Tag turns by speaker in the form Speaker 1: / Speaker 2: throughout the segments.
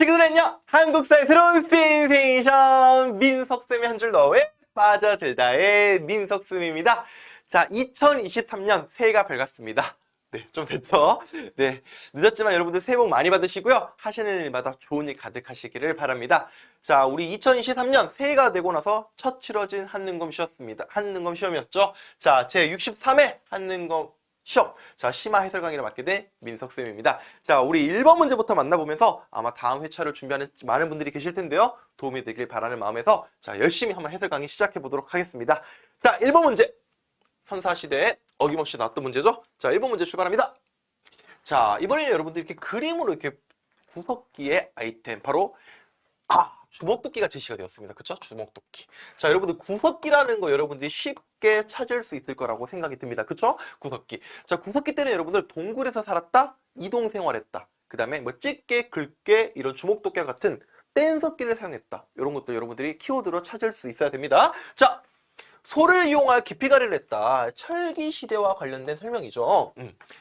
Speaker 1: 지금은요 한국사의 새로운 센세이션 민석쌤의 한 줄 너에 빠져들다의 민석쌤입니다. 자, 2023년 새해가 밝았습니다. 네, 좀 됐죠? 네, 늦었지만 여러분들 새해 복 많이 받으시고요. 하시는 일마다 좋은 일 가득하시기를 바랍니다. 자, 우리 2023년 새해가 되고 나서 첫 치러진 한능검 시험이었습니다. 한능검 시험이었죠. 자, 제 63회 한능검 시험. 자, 심화 해설 강의를 맡게 된 민석쌤입니다. 자, 우리 1번 문제부터 만나보면서 아마 다음 회차를 준비하는 많은 분들이 계실 텐데요. 도움이 되길 바라는 마음에서 자, 열심히 한번 해설 강의 시작해 보도록 하겠습니다. 자, 1번 문제. 선사시대에 어김없이 나왔던 문제죠. 자, 1번 문제 출발합니다. 자, 이번에는 여러분들 이렇게 그림으로 이렇게 구석기의 아이템, 바로 주먹도끼가 제시가 되었습니다. 그쵸? 주먹도끼. 자, 여러분들 구석기라는 거 여러분들이 쉽게 찾을 수 있을 거라고 생각이 듭니다. 그쵸? 구석기. 자, 구석기 때는 여러분들 동굴에서 살았다, 이동생활했다. 그 다음에 뭐 찢게, 긁게, 이런 주먹도끼와 같은 뗀석기를 사용했다. 이런 것들 여러분들이 키워드로 찾을 수 있어야 됩니다. 자, 소를 이용하여 깊이가리를 했다. 철기 시대와 관련된 설명이죠.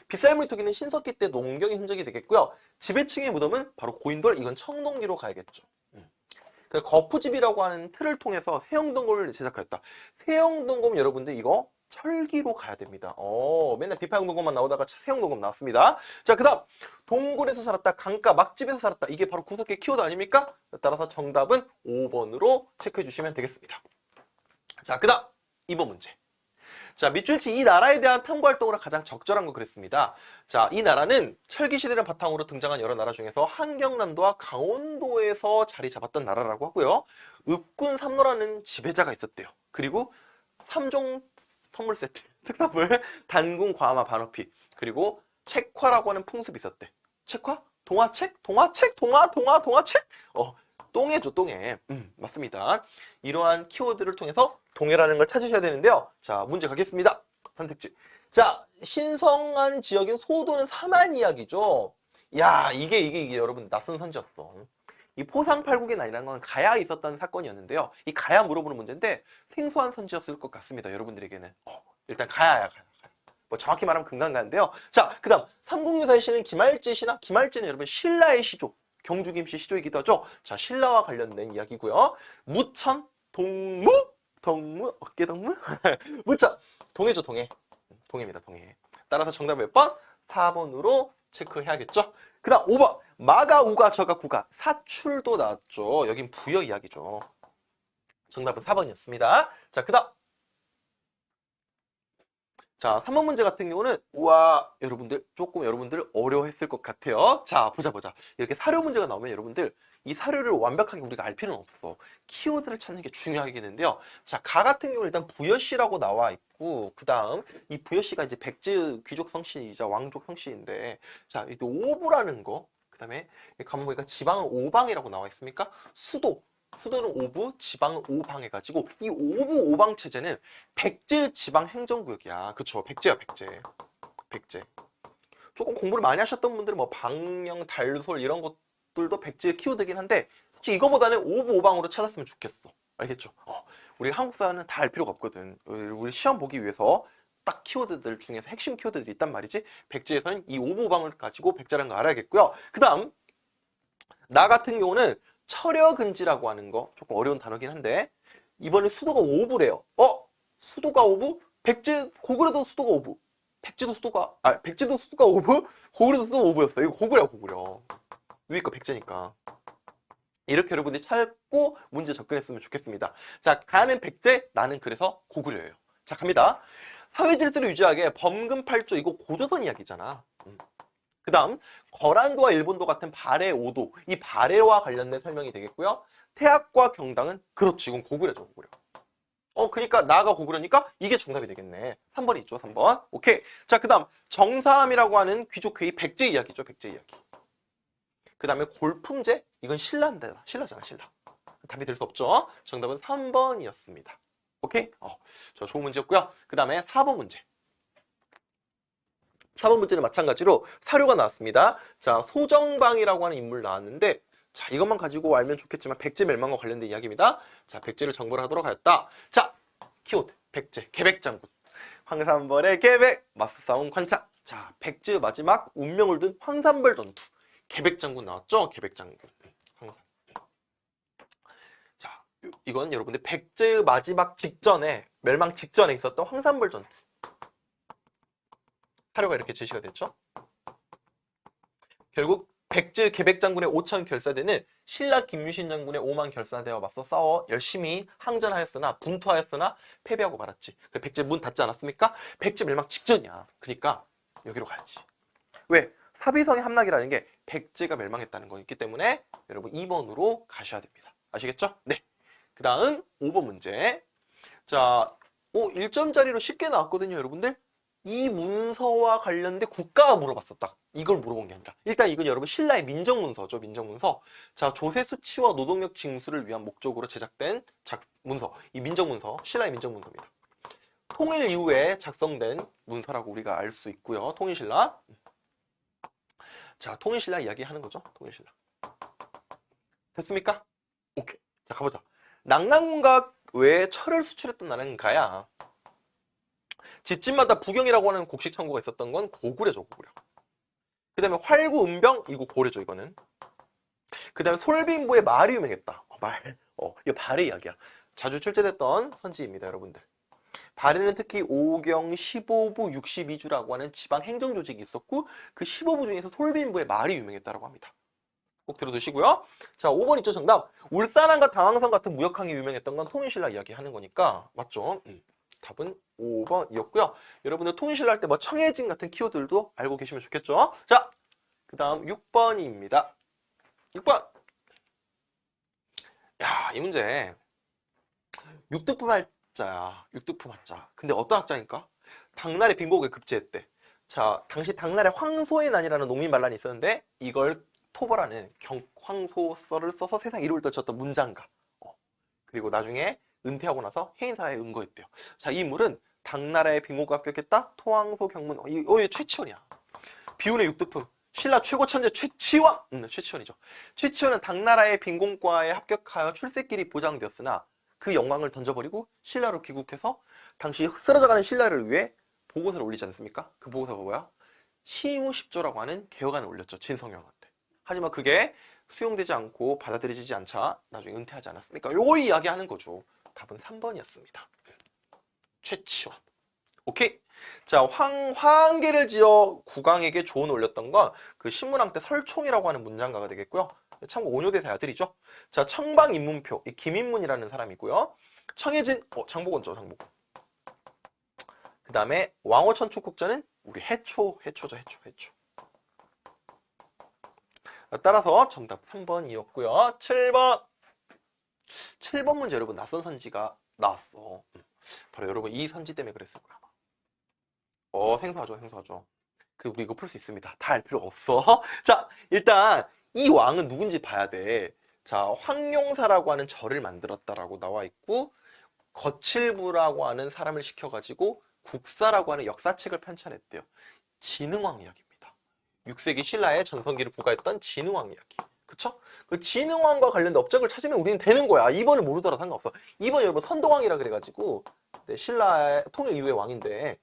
Speaker 1: 빗살무늬 토기는 신석기 때 농경의 흔적이 되겠고요. 지배층의 무덤은 바로 고인돌, 이건 청동기로 가야겠죠. 거푸집이라고 하는 틀을 통해서 세형동굴을 제작하였다. 세형동굴 여러분들 이거 철기로 가야 됩니다. 맨날 비파형동굴만 나오다가 세형동굴 나왔습니다. 자, 그 다음 동굴에서 살았다, 강가, 막집에서 살았다. 이게 바로 구석기 키워드 아닙니까? 따라서 정답은 5번으로 체크해 주시면 되겠습니다. 자, 그 다음 2번 문제. 자, 밑줄치 이 나라에 대한 탐구활동으로 가장 적절한 거 그랬습니다. 자, 이 나라는 철기시대를 바탕으로 등장한 여러 나라 중에서 한경남도와 강원도에서 자리 잡았던 나라라고 하고요. 읍군 삼로라는 지배자가 있었대요. 그리고 3종 선물 세트, 특산물, 단군, 과마, 반어피, 그리고 책화라고 하는 풍습이 있었대. 책화? 동화책? 동화책? 동화책? 똥해죠, 똥해. 맞습니다. 이러한 키워드를 통해서 동해라는 걸 찾으셔야 되는데요. 자, 문제 가겠습니다. 선택지. 자, 신성한 지역인 소도는 사만 이야기죠. 야, 이게 여러분 낯선 선지였어. 이 포상팔국의 난이라는 건 가야에 있었다는 사건이었는데요. 이 가야 물어보는 문제인데 생소한 선지였을 것 같습니다. 여러분들에게는. 일단 가야야, 가야. 뭐 정확히 말하면 금강가인데요. 자, 그 다음 삼국유사의 시는 김할제 시나, 김할제는 여러분 신라의 시조, 경주김씨 시조이기도 하죠. 자, 신라와 관련된 이야기고요. 무천, 동무, 어깨동무? 무천, 동해죠, 동해. 동해입니다, 동해. 따라서 정답 몇 번? 4번으로 체크해야겠죠. 그 다음 5번, 마가, 우가, 저가, 구가, 사출도 나왔죠. 여긴 부여 이야기죠. 정답은 4번이었습니다. 자, 그 다음. 자, 3번 문제 같은 경우는 우와, 여러분들 어려워했을 것 같아요. 자, 보자. 이렇게 사료 문제가 나오면 여러분들 이 사료를 완벽하게 우리가 알 필요는 없어. 키워드를 찾는 게 중요하겠는데요. 자, 가 같은 경우는 일단 부여씨라고 나와 있고, 그 다음 이 부여씨가 이제 백제 귀족 성씨이자 왕족 성씨인데, 자, 이렇게 오부라는 거, 그 다음에 가만 보니까 지방은 오방이라고 나와 있습니까? 수도는 오부, 지방은 오방 해가지고 이 오부 오방 체제는 백제 지방 행정구역이야. 그쵸? 백제야, 백제. 조금 공부를 많이 하셨던 분들은 뭐 방영, 달솔 이런 것들도 백제 키워드긴 한데 솔직히 이거보다는 오부 오방으로 찾았으면 좋겠어. 알겠죠? 우리 한국사는 다 알 필요가 없거든. 우리 시험 보기 위해서 딱 키워드들 중에서 핵심 키워드들이 있단 말이지. 백제에서는 이 오부 오방을 가지고 백제라는 거 알아야겠고요. 그 다음 나 같은 경우는 철여근지라고 하는 거 조금 어려운 단어긴 한데 이번에 수도가 오부래요. 수도가 오부? 고구려도 수도가 오부. 백제도 수도가 오부? 고구려도 수도가 오부였어. 이거 고구려. 위에 거 백제니까. 이렇게 여러분들이 찾고 문제 접근했으면 좋겠습니다. 자, 가는 백제, 나는 그래서 고구려예요. 자, 갑니다. 사회 질서를 유지하게 범금팔조, 이거 고조선 이야기잖아. 그 다음 거란도와 일본도 같은 발해 5도, 이 발해와 관련된 설명이 되겠고요. 태학과 경당은 그렇지, 이건 고구려죠, 고구려. 그러니까 나가 고구려니까 이게 정답이 되겠네. 3번이 있죠, 3번. 오케이. 자, 그 다음 정사함이라고 하는 귀족회의 백제 이야기죠, 백제 이야기. 그 다음에 골품제, 이건 신라잖아, 신라. 답이 될 수 없죠. 정답은 3번이었습니다. 오케이? 저 좋은 문제였고요. 그 다음에 4번 문제. 4번 문제는 마찬가지로 사료가 나왔습니다. 자, 소정방이라고 하는 인물 나왔는데, 자, 이것만 가지고 알면 좋겠지만 백제 멸망과 관련된 이야기입니다. 자, 백제를 정벌을 하도록 하였다. 자, 키워드 백제, 계백장군. 황산벌의 계백, 맞서싸움 관차. 자, 백제 마지막 운명을 둔 황산벌 전투. 계백장군 나왔죠? 계백장군. 황산. 자, 이건 여러분들 백제의 마지막 직전에, 멸망 직전에 있었던 황산벌 전투. 사료가 이렇게 제시가 됐죠. 결국 백제 계백 장군의 5천 결사대는 신라 김유신 장군의 5만 결사대와 맞서 싸워 열심히 항전하였으나 분투하였으나 패배하고 말았지. 백제 문 닫지 않았습니까? 백제 멸망 직전이야. 그러니까 여기로 가야지. 왜? 사비성의 함락이라는 게 백제가 멸망했다는 거기 때문에 여러분 2번으로 가셔야 됩니다. 아시겠죠? 네. 그 다음 5번 문제. 자, 1점짜리로 쉽게 나왔거든요, 여러분들. 이 문서와 관련된 국가가 물어봤었다. 이걸 물어본 게 아니라. 일단 이건 여러분 신라의 민정문서죠. 민정문서. 자, 조세 수치와 노동력 징수를 위한 목적으로 제작된 문서. 이 민정문서, 신라의 민정문서입니다. 통일 이후에 작성된 문서라고 우리가 알 수 있고요. 통일신라. 자, 통일신라 이야기하는 거죠. 통일신라. 됐습니까? 오케이. 자, 가보자. 낙랑군각 외에 철을 수출했던 나라는 가야. 집집마다 부경이라고 하는 곡식 창고가 있었던 건 고구려죠, 고구려. 그 다음에 활구, 은병, 이거 고려죠, 이거는. 그 다음에 솔비인부의 말이 유명했다. 이거 발의 이야기야. 자주 출제됐던 선지입니다, 여러분들. 발에는 특히 5경, 15부, 62주라고 하는 지방 행정 조직이 있었고, 그 15부 중에서 솔비인부의 말이 유명했다고 합니다. 꼭 들어두시고요. 자, 5번 있죠, 정답. 울산항과 당황성 같은 무역항이 유명했던 건 통일신라 이야기 하는 거니까, 맞죠? 답은 5번이었고요. 여러분들 통일신라 할 때 뭐 청해진 같은 키워드들도 알고 계시면 좋겠죠? 자, 그 다음 6번입니다. 6번. 야, 이 문제. 육득품 학자야. 육득품 학자. 근데 어떤 학자입니까? 당나라의 빈곡에 급제했대. 자, 당시 당나라의 황소의 난이라는 농민 반란이 있었는데 이걸 토벌하는 황소설을 써서 세상 이름을 떨쳤던 문장가. 그리고 나중에 은퇴하고 나서 해인사에 은거했대요. 자, 이 인물은 당나라의 빈고가 합격했다. 토황소 경문. 이게 최치원이야. 비운의 육득품. 신라 최고 천재 최치원. 최치원이죠. 최치원은 당나라의 빈공과에 합격하여 출세길이 보장되었으나 그 영광을 던져버리고 신라로 귀국해서 당시 쓰러져가는 신라를 위해 보고서를 올리지 않습니까? 그 보고서가 뭐야? 시무십조라고 하는 개혁안을 올렸죠. 진성형한테. 하지만 그게 수용되지 않고 받아들여지지 않자 나중에 은퇴하지 않았습니까? 요거 이야기하는 거죠. 답은 3번이었습니다. 최치원. 오케이. 자, 황계를 지어 국왕에게 조언을 올렸던 건 그 신문왕 때 설총이라고 하는 문장가가 되겠고요. 참고 오뇨대사의 아들이죠. 자, 청방인문표, 이 김인문이라는 사람이고요. 청해진, 장보건죠, 장보건. 그 다음에 왕호천축국전은 우리 해초죠, 해초. 따라서 정답 3번이었고요. 7번. 7번 문제 여러분 낯선 선지가 나왔어. 바로 여러분 이 선지 때문에 그랬을 거야. 생소하죠. 우리 이거 풀 수 있습니다. 다 알 필요가 없어. 자, 일단 이 왕은 누군지 봐야 돼. 자, 황룡사라고 하는 절을 만들었다라고 나와 있고 거칠부라고 하는 사람을 시켜가지고 국사라고 하는 역사책을 편찬했대요. 진흥왕 이야기입니다. 6세기 신라의 전성기를 부과했던 진흥왕 이야기. 그쵸? 그 진흥왕과 관련된 업적을 찾으면 우리는 되는 거야. 2번을 모르더라도 상관없어. 2번 여러분 선동왕이라 그래가지고 신라의 통일 이후의 왕인데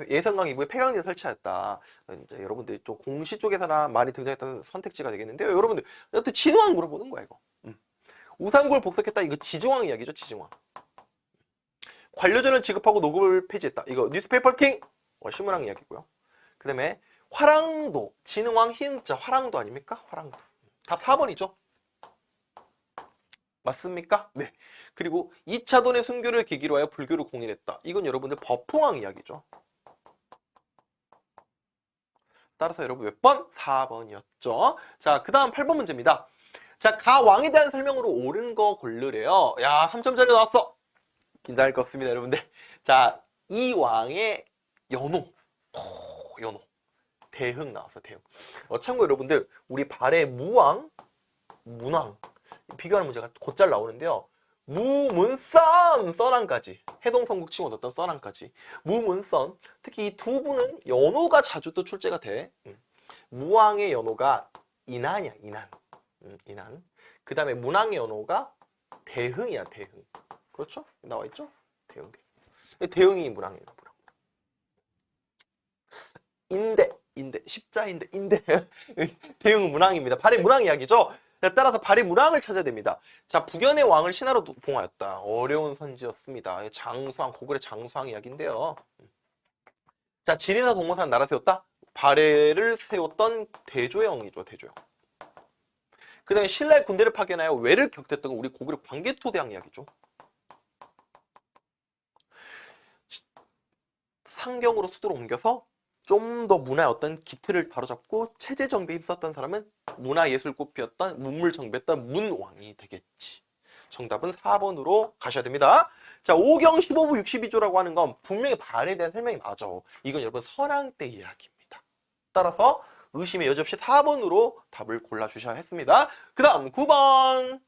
Speaker 1: 예성강 이후에 폐강리를 설치하였다. 이제 여러분들 좀 공시 쪽에서나 많이 등장했던 선택지가 되겠는데요. 여러분들 여튼 진흥왕 물어보는 거야 이거. 우상국을 복속했다. 이거 지증왕 이야기죠. 지증왕. 관료전을 지급하고 노급을 폐지했다. 이거 뉴스페이퍼 킹 신문왕 이야기고요. 그 다음에 화랑도 진흥왕 희응자 화랑도 아닙니까? 화랑도. 답 4번이죠. 맞습니까? 네. 그리고 2차 돈의 순교를 계기로 하여 불교를 공인했다. 이건 여러분들 법흥왕 이야기죠. 따라서 여러분 몇 번? 4번이었죠. 자, 그 다음 8번 문제입니다. 자, 가왕에 대한 설명으로 옳은 거 고르래요. 야, 3점짜리 나왔어. 긴장할 거 없습니다, 여러분들. 자, 이 왕의 연호. 연호. 대흥 나왔어, 대흥. 참고 여러분들, 우리 발의 무왕, 문왕. 비교하는 문제가 곧잘 나오는데요. 무문선 써랑까지 해동성국 치고 얻었던 써랑까지 무문선 특히 이 두 분은 연호가 자주 또 출제가 돼. 무왕의 연호가 인한이야 인한. 인한. 그 다음에 문왕의 연호가 대흥이야 대흥. 그렇죠? 나와 있죠? 대흥. 대흥이 문왕이에요. 문왕. 인대 십자인대 인대 대흥은 문왕입니다. 발의 문왕 이야기죠. 따라서 발해 문왕을 찾아야 됩니다. 자, 북연의 왕을 신하로 봉하였다. 어려운 선지였습니다. 장수왕, 고구려 장수왕 이야기인데요. 자, 지리사 동모산 나라 세웠다. 발해를 세웠던 대조영이죠, 대조영. 그 다음에 신라의 군대를 파견하여 외를 격퇴했던 건 우리 고구려 광개토대왕 이야기죠. 상경으로 수도로 옮겨서 좀 더 문화의 어떤 기틀을 바로잡고 체제 정비에 힘썼던 사람은 문화예술 꽃피웠던 문물 정비했던 문왕이 되겠지. 정답은 4번으로 가셔야 됩니다. 자, 5경 15부 62조라고 하는 건 분명히 발에 대한 설명이 맞아. 이건 여러분 선왕 때 이야기입니다. 따라서 의심의 여지 없이 4번으로 답을 골라주셔야 했습니다. 그 다음 9번.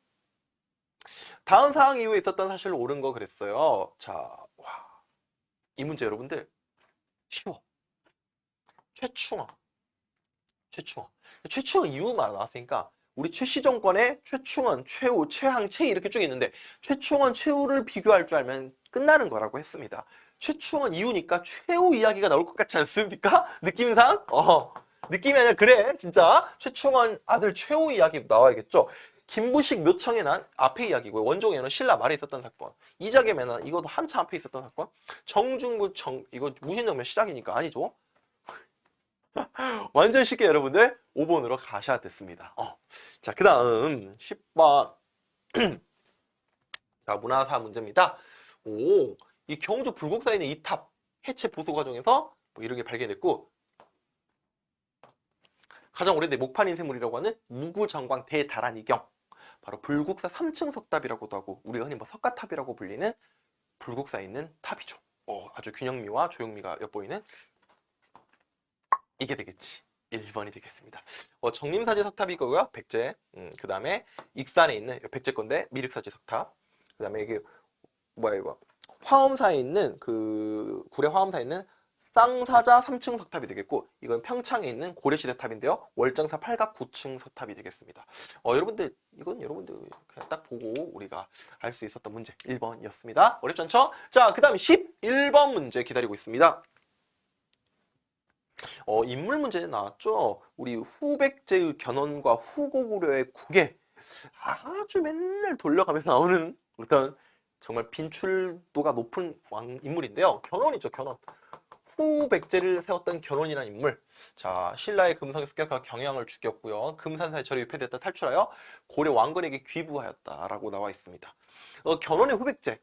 Speaker 1: 다음 사항 이후에 있었던 사실을 옳은 거 그랬어요. 자, 와, 이 문제 여러분들 쉬워. 최충원. 최충원 이유만 나왔으니까 우리 최씨 정권의 최충원, 최우, 최항, 최희 이렇게 쭉 있는데 최충원, 최우를 비교할 줄 알면 끝나는 거라고 했습니다. 최충원 이유니까 최우 이야기가 나올 것 같지 않습니까? 느낌상? 느낌이 아니라 그래 진짜 최충원 아들 최우 이야기 나와야겠죠. 김부식 묘청에 난 앞에 이야기고요. 원종에는 신라 말에 있었던 사건. 이자겸에는 이것도 한참 앞에 있었던 사건. 정중부 이거 무신정변 시작이니까 아니죠. 완전 쉽게 여러분들 5번으로 가셔야 됐습니다. 자, 그 다음 10번. 자, 문화사 문제입니다. 이 경주 불국사에 있는 이 탑 해체 보수 과정에서 뭐 이런 게 발견됐고 가장 오래된 목판 인쇄물이라고 하는 무구정광 대다란이경 바로 불국사 3층 석탑이라고도 하고 우리가 흔히 뭐 석가탑이라고 불리는 불국사에 있는 탑이죠. 아주 균형미와 조형미가 엿보이는 이게 되겠지. 1번이 되겠습니다. 정림사지 석탑이고요. 백제. 그 다음에 익산에 있는 백제 건데 미륵사지 석탑. 그 다음에 이게 뭐야 이거 화엄사에 있는 그 구례 화엄사에 있는 쌍사자 3층 석탑이 되겠고 이건 평창에 있는 고려시대 탑인데요. 월정사 팔각 9층 석탑이 되겠습니다. 여러분들 이건 여러분들 그냥 딱 보고 우리가 알 수 있었던 문제 1번이었습니다. 어렵지 않죠? 자, 그 다음 11번 문제 기다리고 있습니다. 인물 문제 나왔죠. 우리 후백제의 견훤과 후고구려의 국에 아주 맨날 돌려가면서 나오는 어떤 정말 빈출도가 높은 인물인데요. 견훤이죠, 견훤. 후백제를 세웠던 견훤이라는 인물. 자, 신라의 금성에 습격하여 경양을 죽였고요. 금산사에 절에 유폐됐다 탈출하여 고려 왕건에게 귀부하였다라고 나와 있습니다. 견훤의 후백제.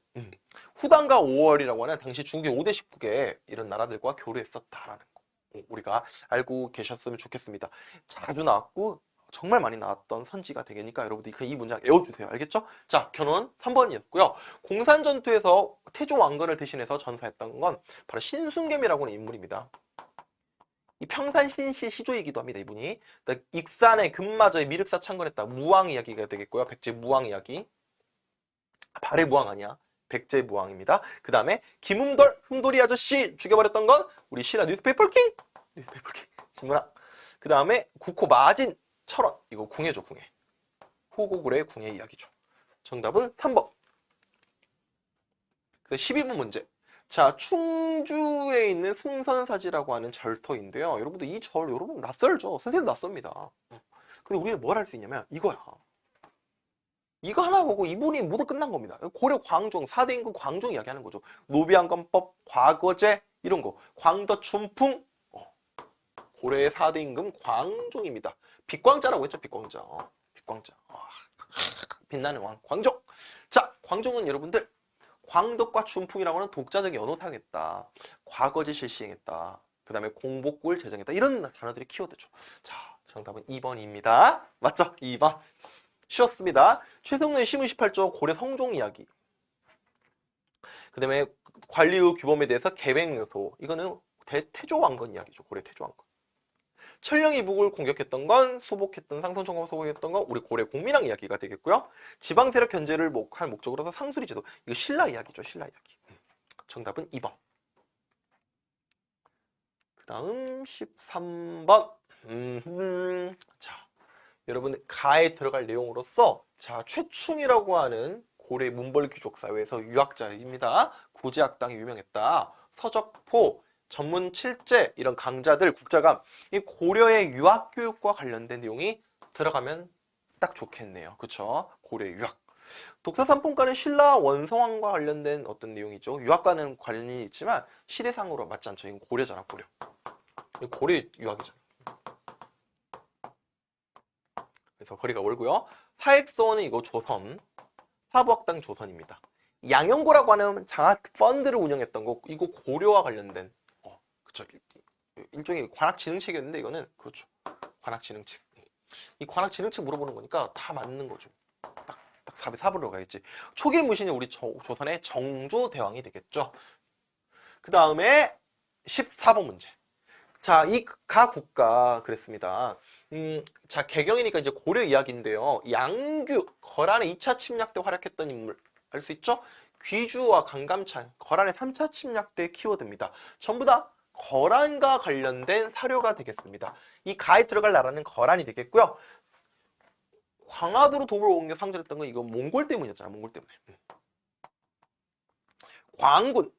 Speaker 1: 후당과 5월이라고 하는 당시 중국의 5대 10국의 이런 나라들과 교류했었다라는 거. 우리가 알고 계셨으면 좋겠습니다. 자주 나왔고 정말 많이 나왔던 선지가 되니까 여러분들이 이 문장 외워주세요. 알겠죠? 자, 견훤 3번이었고요. 공산전투에서 태조 왕건을 대신해서 전사했던 건 바로 신순겸이라고 하는 인물입니다. 이 평산신시 시조이기도 합니다. 이분이. 익산의 금마저의 미륵사 창건했다. 무왕 이야기가 되겠고요. 백제 무왕 이야기. 발해 무왕 아니야. 백제 무왕입니다. 그 다음에 김흠돌, 흠돌이 아저씨 죽여버렸던 건 우리 신라 뉴스페이퍼킹 신문학. 그 다음에 국호 마진 철원 이거 궁예죠. 궁예. 후고구려의 궁예 이야기죠. 정답은 3번. 그 12번 문제. 자, 충주에 있는 승선사지라고 하는 절터인데요. 여러분들 이 절 여러분 낯설죠. 선생님 낯섭니다. 근데 우리는 뭘 할 수 있냐면 이거야. 이거 하나 보고 이분이 모두 끝난 겁니다. 고려 광종, 4대 임금 광종 이야기하는 거죠. 노비안건법, 과거제 이런 거. 광덕춘풍 고려의 4대 임금 광종입니다. 빛광자라고 했죠. 빛광자. 빛광자. 빛나는 왕 광종. 자, 광종은 여러분들 광덕과 춘풍이라고 하는 독자적인 언어 사용했다. 과거제 실시행했다. 그 다음에 공복구를 제정했다. 이런 단어들이 키워드죠. 자, 정답은 2번입니다. 맞죠? 2번. 쉬웠습니다. 최성로의 시문 18조 고려 성종 이야기. 그 다음에 관리의 규범에 대해서 계획요소. 이거는 태조 왕건 이야기죠. 고려 태조 왕건. 천령이북을 공격했던 건 수복했던 상선총과 소복했던 건 우리 고려 공민왕 이야기가 되겠고요. 지방 세력 견제를 할 목적으로서 상수리 제도. 이거 신라 이야기죠. 신라 이야기. 정답은 2번. 그 다음 13번. 자. 여러분 가에 들어갈 내용으로서 자 최충이라고 하는 고려 문벌 귀족 사회에서 유학자입니다. 구제학당이 유명했다. 서적포, 전문 칠제 이런 강자들 국자감 이 고려의 유학 교육과 관련된 내용이 들어가면 딱 좋겠네요. 그쵸? 고려 유학. 독서삼품과는 신라 원성왕과 관련된 어떤 내용이죠. 유학과는 관련이 있지만 시대상으로 맞지 않죠. 이건 고려잖아, 고려. 이거 고려 유학이잖아. 그래서 거리가 멀고요. 사획서는 이거 조선, 사부학당 조선입니다. 양영고라고 하는 장학 펀드를 운영했던 거, 이거 고려와 관련된, 그쵸. 일종의 관학진흥책이었는데 이거는 그렇죠. 관학진흥책. 이 관학진흥책 물어보는 거니까 다 맞는 거죠. 딱 사부로 가겠지. 초기 무신이 우리 조선의 정조대왕이 되겠죠. 그 다음에 14번 문제. 자, 이 가국가 그랬습니다. 자, 개경이니까 이제 고려 이야기인데요. 양규, 거란의 2차 침략 때 활약했던 인물 알 수 있죠? 귀주와 강감찬, 거란의 3차 침략 때 키워드입니다. 전부 다 거란과 관련된 사료가 되겠습니다. 이 가에 들어갈 나라는 거란이 되겠고요. 광화도로 도움을 옮겨 상징했던 건 이거 몽골 때문이었잖아. 몽골 때문에. 광군.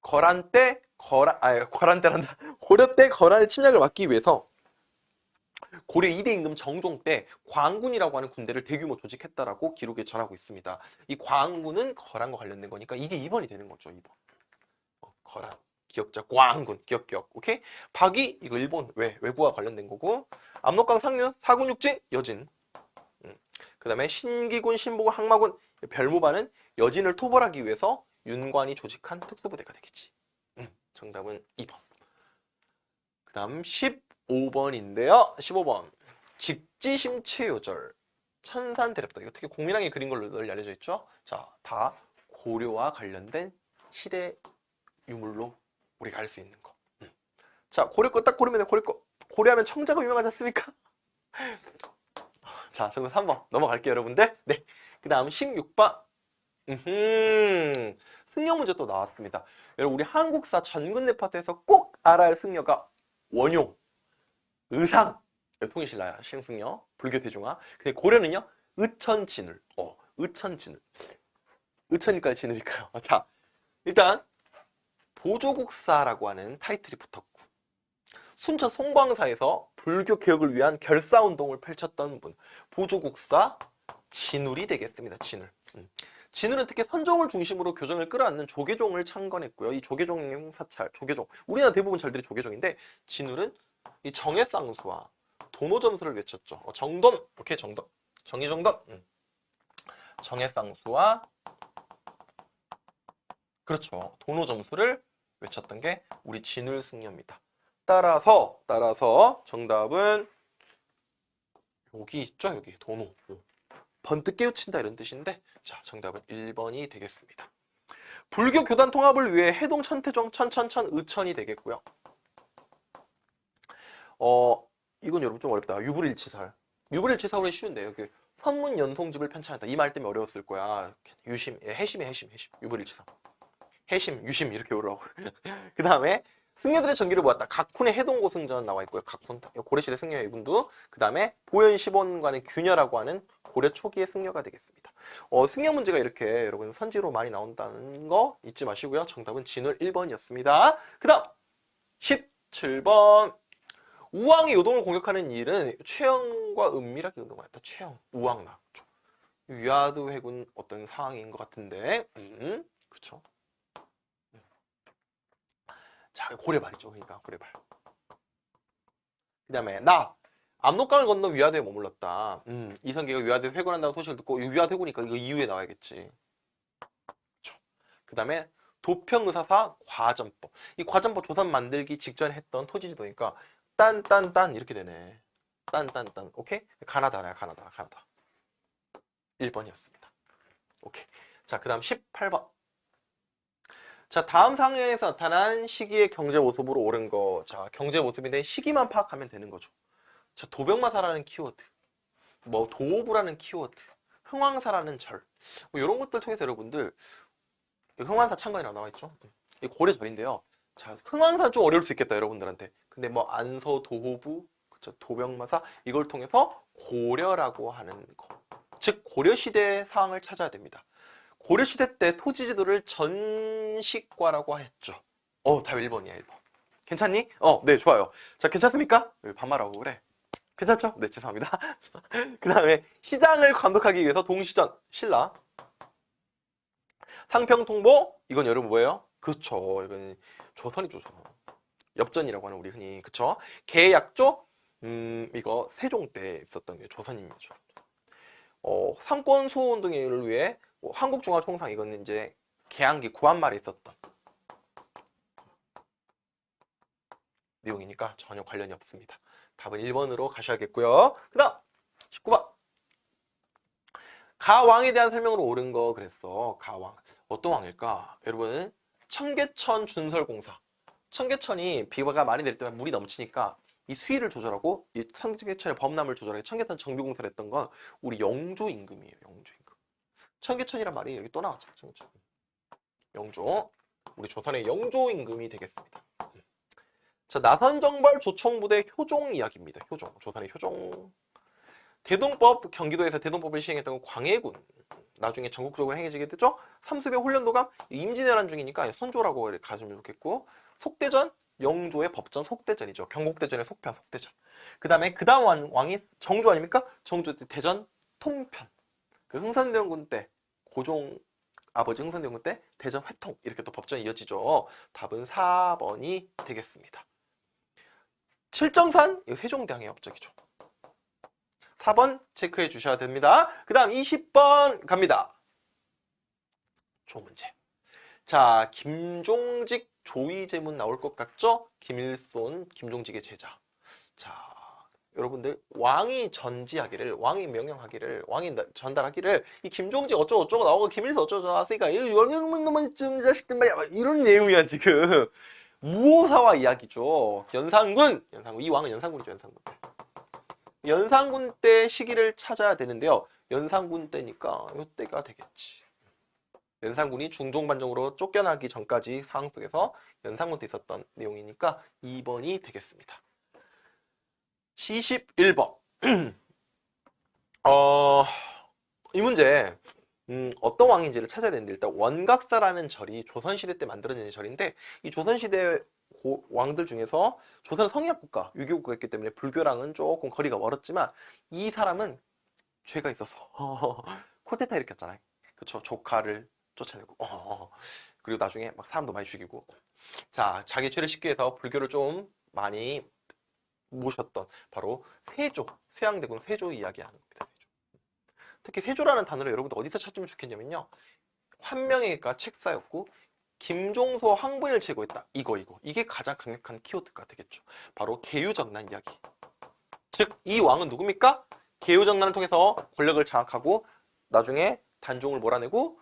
Speaker 1: 거란 때란다. 고려 때 거란의 침략을 막기 위해서 고려 2대 임금 정종 때 광군이라고 하는 군대를 대규모 조직했다라고 기록에 전하고 있습니다. 이 광군은 거란과 관련된 거니까 이게 2번이 되는 거죠. 2번. 거란. 기억자 광군. 기억. 오케이? 박이 이거 일본 외부와 관련된 거고. 압록강 상류 사군육진 여진. 그 다음에 신기군 신보군 항마군 별무반은 여진을 토벌하기 위해서 윤관이 조직한 특수부대가 되겠지. 정답은 2번. 그 다음 15번인데요. 15번. 직지심체요절. 천산대렵다. 이거 특히 공민왕이 그린 걸로 널리 알려져 있죠. 자, 다 고려와 관련된 시대 유물로 우리가 알 수 있는 거. 자, 고려 거 딱 고르면 돼. 고려 거. 고려하면 청자가 유명하지 않습니까? 자, 저는 3번 넘어갈게요, 여러분들. 네. 그 다음 16번. 승려 문제 또 나왔습니다. 여러분, 우리 한국사 전근대 파트에서 꼭 알아야 할 승려가 원효, 의상, 통일신라야, 신승려, 불교 대중화. 근데 고려는요, 의천진울. 의천진울. 의천일까요, 진울일까요? 자, 일단 보조국사라고 하는 타이틀이 붙었고, 순천 송광사에서 불교 개혁을 위한 결사운동을 펼쳤던 분, 보조국사 진울이 되겠습니다. 진울. 진울은 특히 선종을 중심으로 교정을 끌어안는 조계종을 창건했고요. 이 조계종 사찰, 조계종. 우리나라 대부분 절들이 조계종인데, 진울은 이 정해쌍수와 도노점수를 외쳤죠. 정돈, 오케이, 정돈. 정의정돈. 정해쌍수와, 그렇죠. 도노점수를 외쳤던 게 우리 진울 승려입니다. 따라서 정답은 여기 있죠. 여기 도노. 번뜩 깨우친다 이런 뜻인데, 자, 정답은 1번이 되겠습니다. 불교 교단 통합을 위해 해동 천태종 천천천의천이 되겠고요. 이건 여러분 좀 어렵다. 유불일치설. 유불일치설은 쉬운데 여기 선문 연송집을 편찬했다. 이 말 때문에 어려웠을 거야. 유심, 해심이 유불일치설. 해심, 유심 이렇게 오라고. 그 다음에 승려들의 전기를 모았다. 각훈의 해동고승전 나와 있고요. 각훈, 고려시대 승려 이분도. 그 다음에 보현시본관의 균여라고 하는 고려 초기의 승려가 되겠습니다. 승려 문제가 이렇게 여러분 선지로 많이 나온다는 거 잊지 마시고요. 정답은 진울 1번이었습니다. 그 다음 17번. 우왕의 요동을 공격하는 일은 최영과 은밀하게 운동하였다. 최영, 우왕 나왔죠. 위화도 해군 어떤 상황인 것 같은데, 그쵸? 자, 고려발이죠. 그러니까 고려발. 그 다음에 압록강을 건너 위화도에 머물렀다. 이성계가 위화도에 회군한다는 소식을 듣고 위화도 회군이니까 이거 이후에 나와야겠지. 그쵸? 그 다음에 도평의사사 과전법. 이 과전법 조선 만들기 직전에 했던 토지지도니까 딴 이렇게 되네. 딴. 오케이? 가나다야, 가나다. 1번이었습니다. 오케이. 자, 그 다음 18번. 자, 다음 상황에서 나타난 시기의 경제 모습으로 옳은 거. 자, 경제 모습인데 시기만 파악하면 되는 거죠. 자, 도병마사라는 키워드, 도호부라는 키워드, 흥왕사라는 절, 이런 것들 통해서 여러분들 흥왕사 창건이라고 나와 있죠. 이 고려절인데요. 자, 흥왕사 좀 어려울 수 있겠다 여러분들한테. 근데 안서, 도호부, 그쵸, 도병마사 이걸 통해서 고려라고 하는 거, 즉 고려시대 사항을 찾아야 됩니다. 고려시대 때 토지지도를 전식과라고 했죠. 답 1번이야, 1번. 괜찮니? 네, 좋아요. 자, 괜찮습니까? 왜 반말하고 그래? 괜찮죠? 네, 죄송합니다. 그 다음에 시장을 감독하기 위해서 동시전, 신라. 상평통보, 이건 여러분 뭐예요? 그쵸, 이건 조선이죠, 조선. 엽전이라고 하는 우리 흔히, 그쵸? 계약조, 이거 세종 때 있었던 게 조선입니다, 조선. 상권 수호 운동을 위해 한국중화총상, 이거는 이제 개항기 구한말에 있었던 내용이니까 전혀 관련이 없습니다. 답은 1번으로 가셔야겠고요. 그 다음 19번 가왕에 대한 설명으로 옳은 거 그랬어. 가왕 어떤 왕일까? 여러분 청계천 준설공사. 청계천이 비가 많이 내릴 때 물이 넘치니까 이 수위를 조절하고 이 청계천의 범람을 조절하고 청계천 정비공사를 했던 건 우리 영조 임금이에요. 영조 임금. 청계천이란 말이 여기 또 나왔죠. 청계천. 영조. 우리 조선의 영조 임금이 되겠습니다. 자, 나선정벌 조총부대 효종 이야기입니다. 효종. 조선의 효종. 대동법, 경기도에서 대동법을 시행했던 광해군. 나중에 전국적으로 행해지게 됐죠. 삼수배 훈련도감, 임진왜란 중이니까 선조라고 가시면 좋겠고, 속대전, 영조의 법전 속대전이죠. 경국대전의 속편, 속대전. 그 다음 왕이 정조 아닙니까? 정조 때 대전 통편. 그 흥선대원군 때, 고종 아버지 흥선대원군 때 대전 회통. 이렇게 또 법전이 이어지죠. 답은 4번이 되겠습니다. 칠정산, 이거 세종대왕의 업적이죠. 4번 체크해 주셔야 됩니다. 그 다음 20번 갑니다. 좋은 문제. 자, 김종직 조의제문 나올 것 같죠? 김일손, 김종직의 제자. 자, 여러분들 왕이 전지하기를, 왕이 명령하기를, 왕이 전달하기를 이 김종직 어쩌고저쩌고 나오고 김일손 어쩌고저쩌고 하으니까 이런 자식들 말이야 이런 내용이야 지금. 무오사와 이야기죠. 연산군, 이 왕은 연산군이죠. 연산군 때 시기를 찾아야 되는데요. 연산군 때니까 이때가 되겠지. 연산군이 중종반정으로 쫓겨나기 전까지 상황 속에서 연산군 때 있었던 내용이니까 2번이 되겠습니다. 21번. 이 문제 어떤 왕인지를 찾아야 되는데 일단 원각사라는 절이 조선시대 때 만들어진 절인데 이 조선시대 왕들 중에서 조선은 성리학국가, 유교국가였기 때문에 불교랑은 조금 거리가 멀었지만 이 사람은 죄가 있어서 쿠데타 일으켰잖아요. 그쵸? 조카를 쫓아내고 그리고 나중에 막 사람도 많이 죽이고 자 자기 죄를 씻기 위해서 불교를 좀 많이 모셨던 바로 세조, 쇠양대군 세조 이야기하는 겁니다. 특히 세조라는 단어를 여러분들 어디서 찾으면 좋겠냐면요. 환명회가 책사였고 김종서 황분을 제거했다. 이게 가장 강력한 키워드가 되겠죠. 바로 계유정난 이야기. 즉 이 왕은 누굽니까? 계유정난을 통해서 권력을 장악하고 나중에 단종을 몰아내고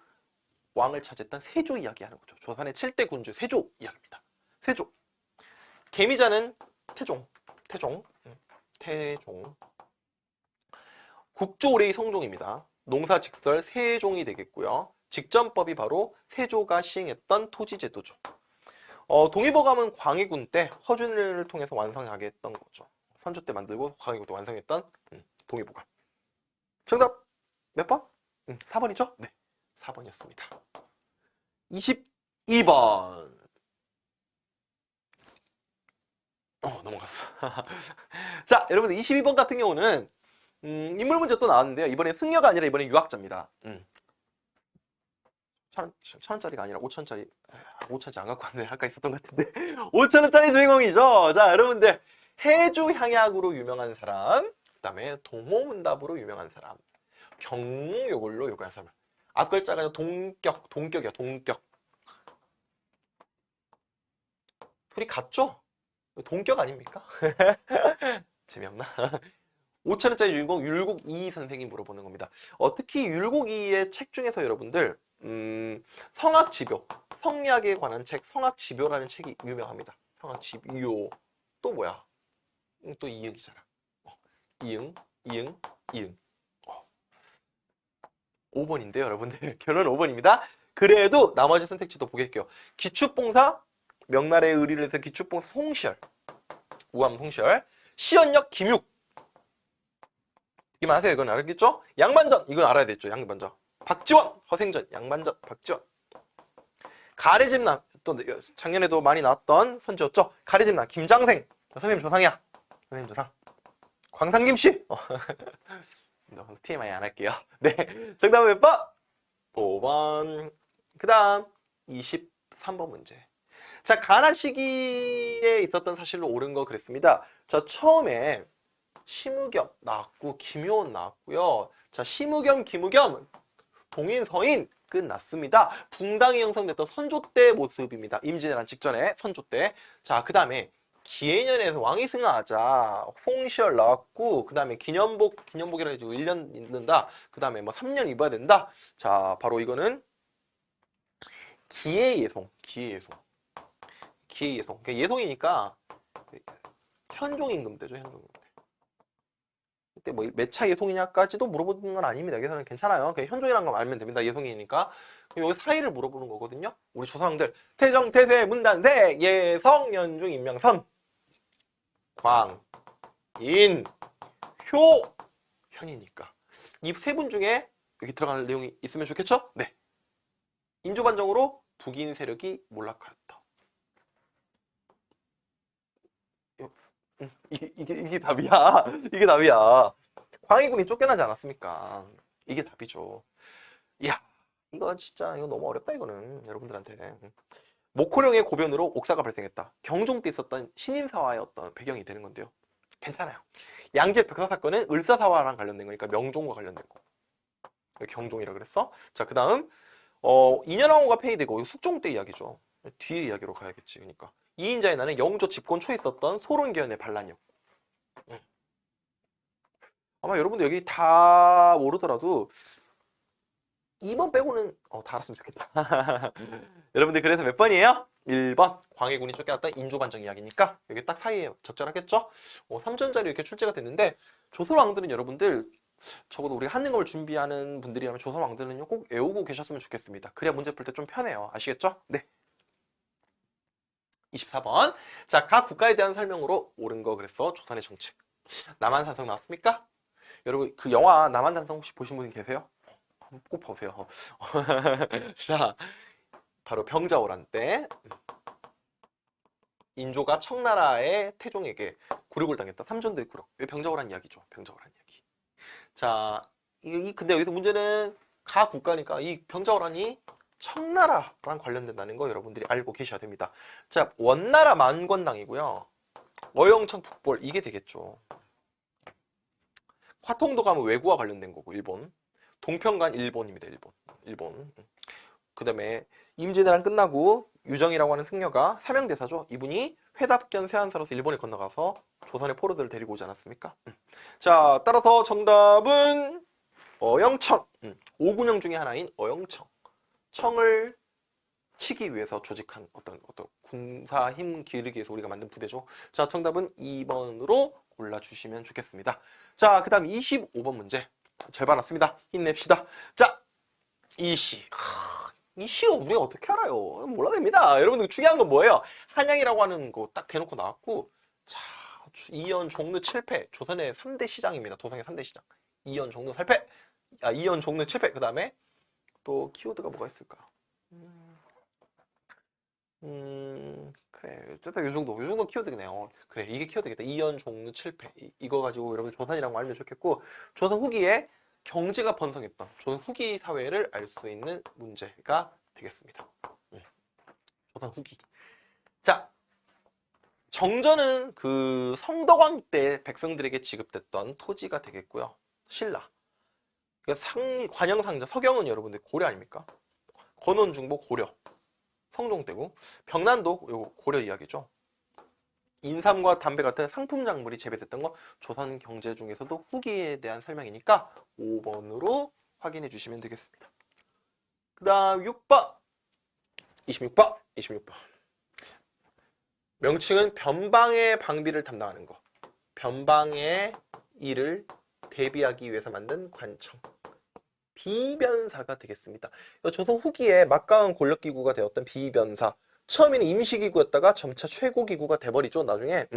Speaker 1: 왕을 차지했던 세조 이야기하는 거죠. 조선의 7대 군주 세조 이야기입니다. 세조. 계미자는 태종. 국조오레이 성종입니다. 농사직설 세종이 되겠고요. 직전법이 바로 세조가 시행했던 토지제도죠. 동의보감은 광해군 때 허준을 통해서 완성하게 했던 거죠. 선조 때 만들고 광해군 때 완성했던 동의보감. 정답 몇 번? 4번이죠? 네, 4번이었습니다. 22번. 넘어갔어. 자, 여러분들 22번 같은 경우는 인물 문제 또 나왔는데요. 이번엔 승려가 아니라 이번엔 유학자입니다. 1,000원짜리가 아니라 5,000원짜리. 5,000원짜리 안 갖고 왔는데 아까 있었던 것 같은데 5,000원짜리 주인공이죠. 자, 여러분들 해주 향약으로 유명한 사람, 그 다음에 동호문답으로 유명한 사람, 경요걸로 유명한 사람. 앞 글자가 동격이야. 동격. 둘이 같죠? 동격 아닙니까? 재미없나? 5,000원짜리 주인공 율곡이 선생이 물어보는 겁니다. 특히 율곡이의 책 중에서 여러분들 성악지묘, 성리학에 관한 책 성악지묘라는 책이 유명합니다. 성악지묘. 또 뭐야? 또 이응이잖아. 이응. 5번인데요 여러분들. 결론 5번입니다. 그래도 나머지 선택지도 보겠게요. 기축봉사, 명나라의 의리를 해서 기축봉사 송시열, 우암 송시열, 시연역 김육. 이만 하세요. 이건 알겠죠? 양반전, 이건 알아야 되겠죠. 양반전. 박지원, 허생전, 양반전, 박지원. 가래집남, 또 작년에도 많이 나왔던 선지였죠. 가래집남, 김장생. 선생님 조상이야. 선생님 조상. 광산김씨. TMI 안 할게요. 네. 정답은 몇 번? 5번. 그 다음 23번 문제. 자, 가나 시기에 있었던 사실로 옳은 거 그랬습니다. 자, 처음에 심우겸 나왔고 김효원 나왔고요. 자, 심우겸, 김우겸 동인 서인 끝났습니다. 붕당이 형성됐던 선조 때 모습입니다. 임진왜란 직전에 선조 때. 자, 그 다음에 기해년에서 왕위 승하하자 홍시열 나왔고, 그 다음에 기년복이라 해가지고 1년 있는다. 그 다음에 뭐 3년 입어야 된다. 자, 바로 이거는 기해예송. 그러니까 예송이니까 현종임금 때죠, 현종임금 때. 그때 뭐 몇 차 예송이냐까지도 물어보는 건 아닙니다. 여기서는 괜찮아요. 그냥 현종이라는 거 알면 됩니다. 예송이니까. 여기 사이를 물어보는 거거든요. 우리 조상들 태정, 태세, 문단세, 예성, 연중, 임명선, 광, 인, 효, 현이니까 이 세 분 중에 여기 들어가는 내용이 있으면 좋겠죠? 네. 인조반정으로 북인 세력이 몰락하였다. 이게 답이야. 이게 답이야. 광해군이 쫓겨나지 않았습니까? 이게 답이죠. 이야, 이거 진짜 이거 너무 어렵다 이거는 여러분들한테. 목호령의 고변으로 옥사가 발생했다. 경종 때 있었던 신임사화의 어떤 배경이 되는 건데요. 괜찮아요. 양재 벽사 사건은 을사사화랑 관련된 거니까 명종과 관련된 거. 경종이라 그랬어. 자, 그 다음 인현왕후가 폐위되고 이거 숙종 때 이야기죠. 뒤에 이야기로 가야겠지. 그러니까 이인자의 나는 영조 집권 초에 있었던 소론계연의 반란이었고. 아마 여러분들 여기 다 모르더라도 2번 빼고는 다 알았으면 좋겠다. 여러분들 그래서 몇 번이에요? 1번 광해군이 쫓겨났다 인조반정 이야기니까 여기 딱 사이에 적절하겠죠? 3전자리 이렇게 출제가 됐는데 조선왕들은 여러분들 적어도 우리가 한능검을 준비하는 분들이라면 조선왕들은요 꼭 외우고 계셨으면 좋겠습니다. 그래야 문제 풀 때 좀 편해요. 아시겠죠? 네. 24번. 자, 각 국가에 대한 설명으로 옳은 거 그랬어. 조선의 정책. 남한산성 나왔습니까? 여러분 그 영화 남한산성 혹시 보신 분 계세요? 꼭 보세요. 자, 바로 병자호란 때 인조가 청나라의 태종에게 굴욕을 당했다. 삼전도의 굴욕. 병자호란 이야기죠. 병자호란 이야기. 자, 근데 여기서 문제는 가 국가니까 이 병자호란이 청나라랑 관련된다는 거 여러분들이 알고 계셔야 됩니다. 자, 원나라 만권당이고요. 어영청 북벌 이게 되겠죠. 화통도 가면 외구와 관련된 거고 일본. 동평간 일본입니다. 일본. 그 다음에 임진왜란 끝나고 유정이라고 하는 승려가 사명대사죠. 이분이 회답견 세한사로서 일본에 건너가서 조선의 포로들을 데리고 오지 않았습니까? 자, 따라서 정답은 어영청. 오군영 중에 하나인 어영청. 청을 치기 위해서 조직한 어떤 군사 힘 기르기 위해서 우리가 만든 부대죠. 자, 정답은 2번으로 골라주시면 좋겠습니다. 자, 그 다음 25번 문제. 절반 왔습니다. 힘냅시다. 자, 이시. 이시 우리가 어떻게 알아요? 몰라도 됩니다. 여러분들 중요한 건 뭐예요? 한양이라고 하는 거 딱 대놓고 나왔고, 자, 이연 종르 7패. 조선의 3대 시장입니다. 도성의 3대 시장. 이연 종르 8패. 이연 종르 7패. 그 다음에 또 키워드가 뭐가 있을까? 그래. 어쨌든 요 정도 키워드네요. 그래, 이게 키워드겠다. 이연 종르 7패. 이거 가지고 여러분 조선이라고 알면 좋겠고, 조선 후기에 경제가 번성했던 조선 후기 사회를 알 수 있는 문제가 되겠습니다. 조선 후기. 자, 정전은 그 성덕왕 때 백성들에게 지급됐던 토지가 되겠고요. 신라. 관영상자, 서경은 여러분들 고려 아닙니까? 건원중보 고려. 성종대고. 병난도 요거 고려 이야기죠. 인삼과 담배 같은 상품 작물이 재배됐던 거 조선 경제 중에서도 후기에 대한 설명이니까 5번으로 확인해 주시면 되겠습니다. 그 다음 6번 26번 명칭은 변방의 방비를 담당하는 거. 변방의 일을 대비하기 위해서 만든 관청. 비변사가 되겠습니다. 조선 후기에 막강한 권력기구가 되었던 비변사. 처음에는 임시기구였다가 점차 최고기구가 돼버리죠. 나중에.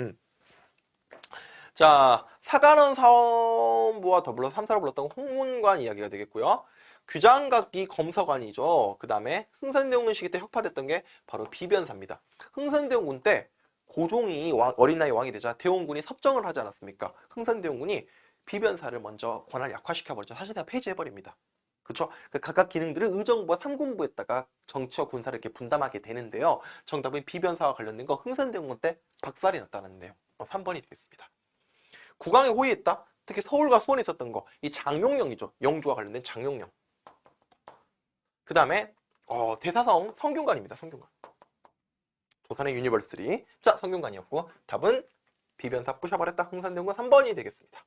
Speaker 1: 자, 사관원 사원부와 더불어 3사를 불렀던 홍문관 이야기가 되겠고요. 규장각기 검서관이죠. 그 다음에 흥선대원군 시기 때 혁파됐던 게 바로 비변사입니다. 흥선대원군 때 고종이 어린 나이 왕이 되자 대원군이 섭정을 하지 않았습니까? 흥선대원군이 비변사를 먼저 권한을 약화시켜버렸죠. 사실상 폐지해버립니다. 그렇죠? 각각 기능들을 의정부와 삼군부에다가 정치와 군사를 이렇게 분담하게 되는데요. 정답은 비변사와 관련된 거 흥선대원군 때 박살이 났다는 내용. 3번이 되겠습니다. 국왕에 호위했다. 특히 서울과 수원에 있었던 거. 이 장용령이죠. 영주와 관련된 장용령. 그 다음에 대사성 성균관입니다. 성균관. 조선의 유니버시티. 자, 성균관이었고 답은 비변사 부셔버렸다. 흥선대원군 3번이 되겠습니다.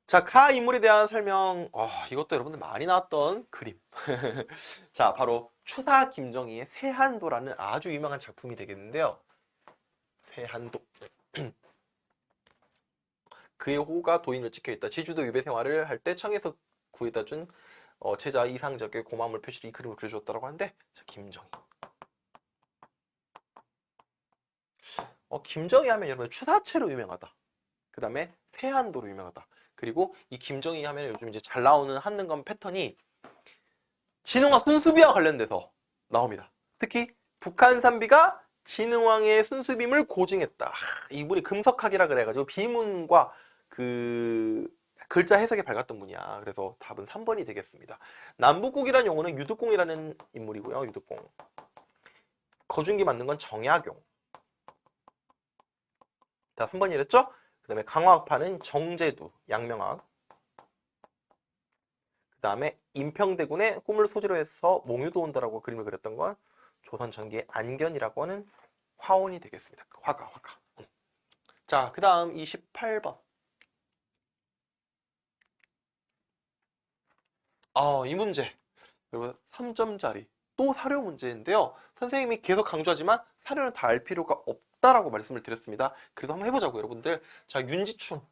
Speaker 1: 자, 가 인물에 대한 설명. 이것도 여러분들 많이 나왔던 그림. 자, 바로 추사 김정희의 세한도라는 아주 유명한 작품이 되겠는데요. 세한도. 그의 호가 도인을 지켜있다. 제주도 유배 생활을 할 때 청에서 구해다 준 제자 이상적의 고마움을 표시로 이 그림을 그려주었다고 하는데, 자, 김정희. 김정희 하면 여러분 추사체로 유명하다. 그 다음에 세한도로 유명하다. 그리고 이 김정희 하면 요즘 이제 잘 나오는 한능검 패턴이 진흥왕 순수비와 관련돼서 나옵니다. 특히 북한 산비가 진흥왕의 순수빔을 고증했다. 이분이 금석학이라 그래가지고 비문과 그 글자 해석에 밝았던 분이야. 그래서 답은 3번이 되겠습니다. 남북국이라는 용어는 유득공이라는 인물이고요. 유득공. 거중기 만든 건 정약용. 자, 3번이랬죠? 그 다음에 강화학파는 정제두, 양명학. 그 다음에 인평대군의 꿈을 소재로 해서 몽유도 온다라고 그림을 그렸던 건 조선 전기의 안견이라고 하는 화원이 되겠습니다. 화가. 자, 그 다음 28번. 이 문제. 여러분 3점짜리. 또 사료 문제인데요. 선생님이 계속 강조하지만 사료는 다 알 필요가 없다라고 말씀을 드렸습니다. 그래서 한번 해보자고요, 여러분들. 자, 윤지충.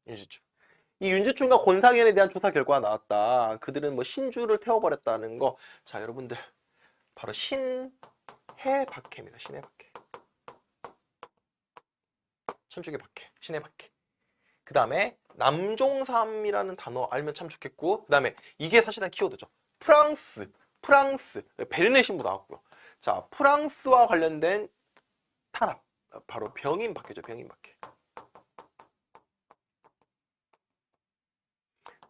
Speaker 1: 이 윤지충과 권상현에 대한 조사 결과가 나왔다. 그들은 뭐 신주를 태워버렸다는 거. 자, 여러분들 바로 신해박해입니다. 신해박해. 천주교 박해. 신해박해. 그 다음에 남종삼이라는 단어 알면 참 좋겠고, 그 다음에 이게 사실은 키워드죠. 프랑스. 베르네 신부 나왔고요. 자, 프랑스와 관련된 탄압. 바로 병인박해죠. 병인박해.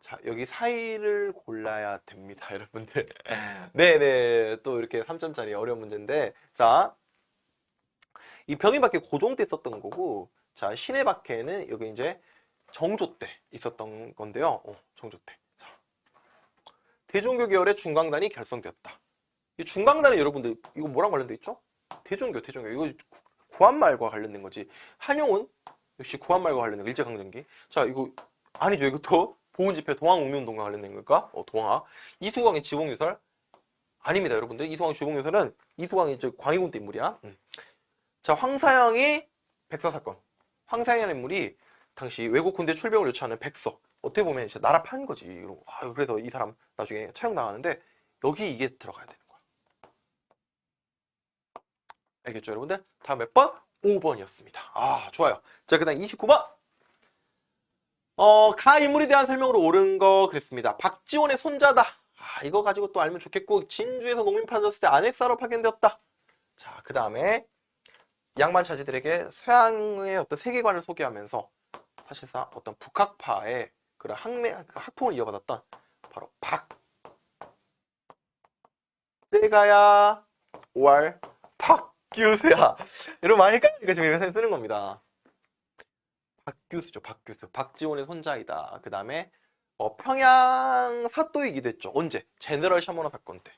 Speaker 1: 자, 여기 사이를 골라야 됩니다, 여러분들. 네네. 또 이렇게 3점짜리 어려운 문제인데, 자, 이 병인박해 고종 때 썼던 거고, 자, 신해박해는 여기 이제 정조 때 있었던 건데요. 정조 때. 자, 대종교 계열의 중강단이 결성되었다. 이 중강단이 여러분들 이거 뭐랑 관련돼 있죠? 대종교. 이거 구한말과 관련된 거지. 한용운 역시 구한말과 관련된 거, 일제강점기. 자, 이거 아니죠. 이것도 보훈집회 동학옥민운동과 관련된 걸까? 동학. 이수광의 지봉유설 아닙니다, 여러분들. 이수광의 지봉유설은 이수광이 이제 광해군 때 인물이야. 자, 황사영이 백서사건. 황사영이라는 인물이 당시 외국 군대 출병을 요청하는 백서. 어떻게 보면 진짜 나라 판 거지. 그래서 이 사람 나중에 처형당하는데 여기 이게 들어가야 되는 거야. 알겠죠, 여러분들? 다음 몇 번? 5번이었습니다. 좋아요. 자, 그 다음 29번. 가 인물에 대한 설명으로 옳은 거 그랬습니다. 박지원의 손자다. 이거 가지고 또 알면 좋겠고, 진주에서 농민 파졌을 때 안핵사로 파견되었다. 자, 그 다음에 양반차지들에게 서양의 어떤 세계관을 소개하면서 사실상 어떤 북학파의 그런 학풍을 이어받았던 바로 박대가야 5월 박규수야. 여러분 아닐까? 이거 지금 여기서 쓰는 겁니다. 박규수죠. 박규수. 박지원의 손자이다. 그 다음에 평양 사또이기도 했죠. 언제? 제너럴 샤머너 사건 때.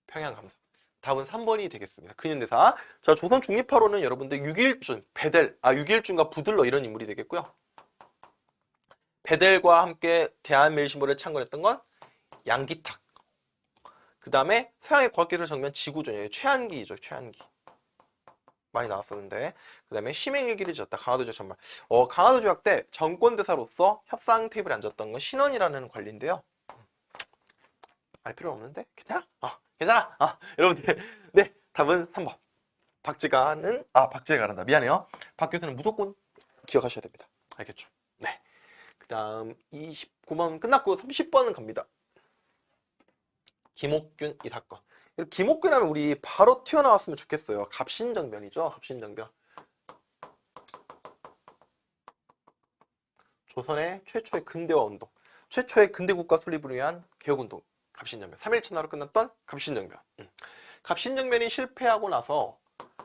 Speaker 1: 평양 감사. 답은 3번이 되겠습니다. 근현대사. 자, 조선 중립화로는 여러분들 육일준, 육일준과 부들러 이런 인물이 되겠고요. 베델과 함께 대한멜시모를 창건했던 건 양기탁. 그 다음에 서양의 과학기술 정면 지구존이에요. 최한기죠. 최한기. 많이 나왔었는데. 그 다음에 심행일기를 지었다. 강화도 전말. 강화도 조약 때 정권대사로서 협상 테이블에 앉았던 건 신원이라는 관리인데요. 알 필요 없는데? 괜찮아? 괜찮아? 여러분들. 네, 답은 3번. 박제가 한다. 미안해요. 박교수는 무조건 기억하셔야 됩니다. 알겠죠? 네. 그 다음 29번 끝났고 30번은 갑니다. 김옥균 이 사건. 김옥균 하면 우리 바로 튀어나왔으면 좋겠어요. 갑신정변이죠. 갑신정변. 조선의 최초의 근대화 운동, 최초의 근대국가 설립을 위한 개혁운동, 갑신정변. 3일 천하로 끝났던 갑신정변. 갑신정변이 실패하고 나서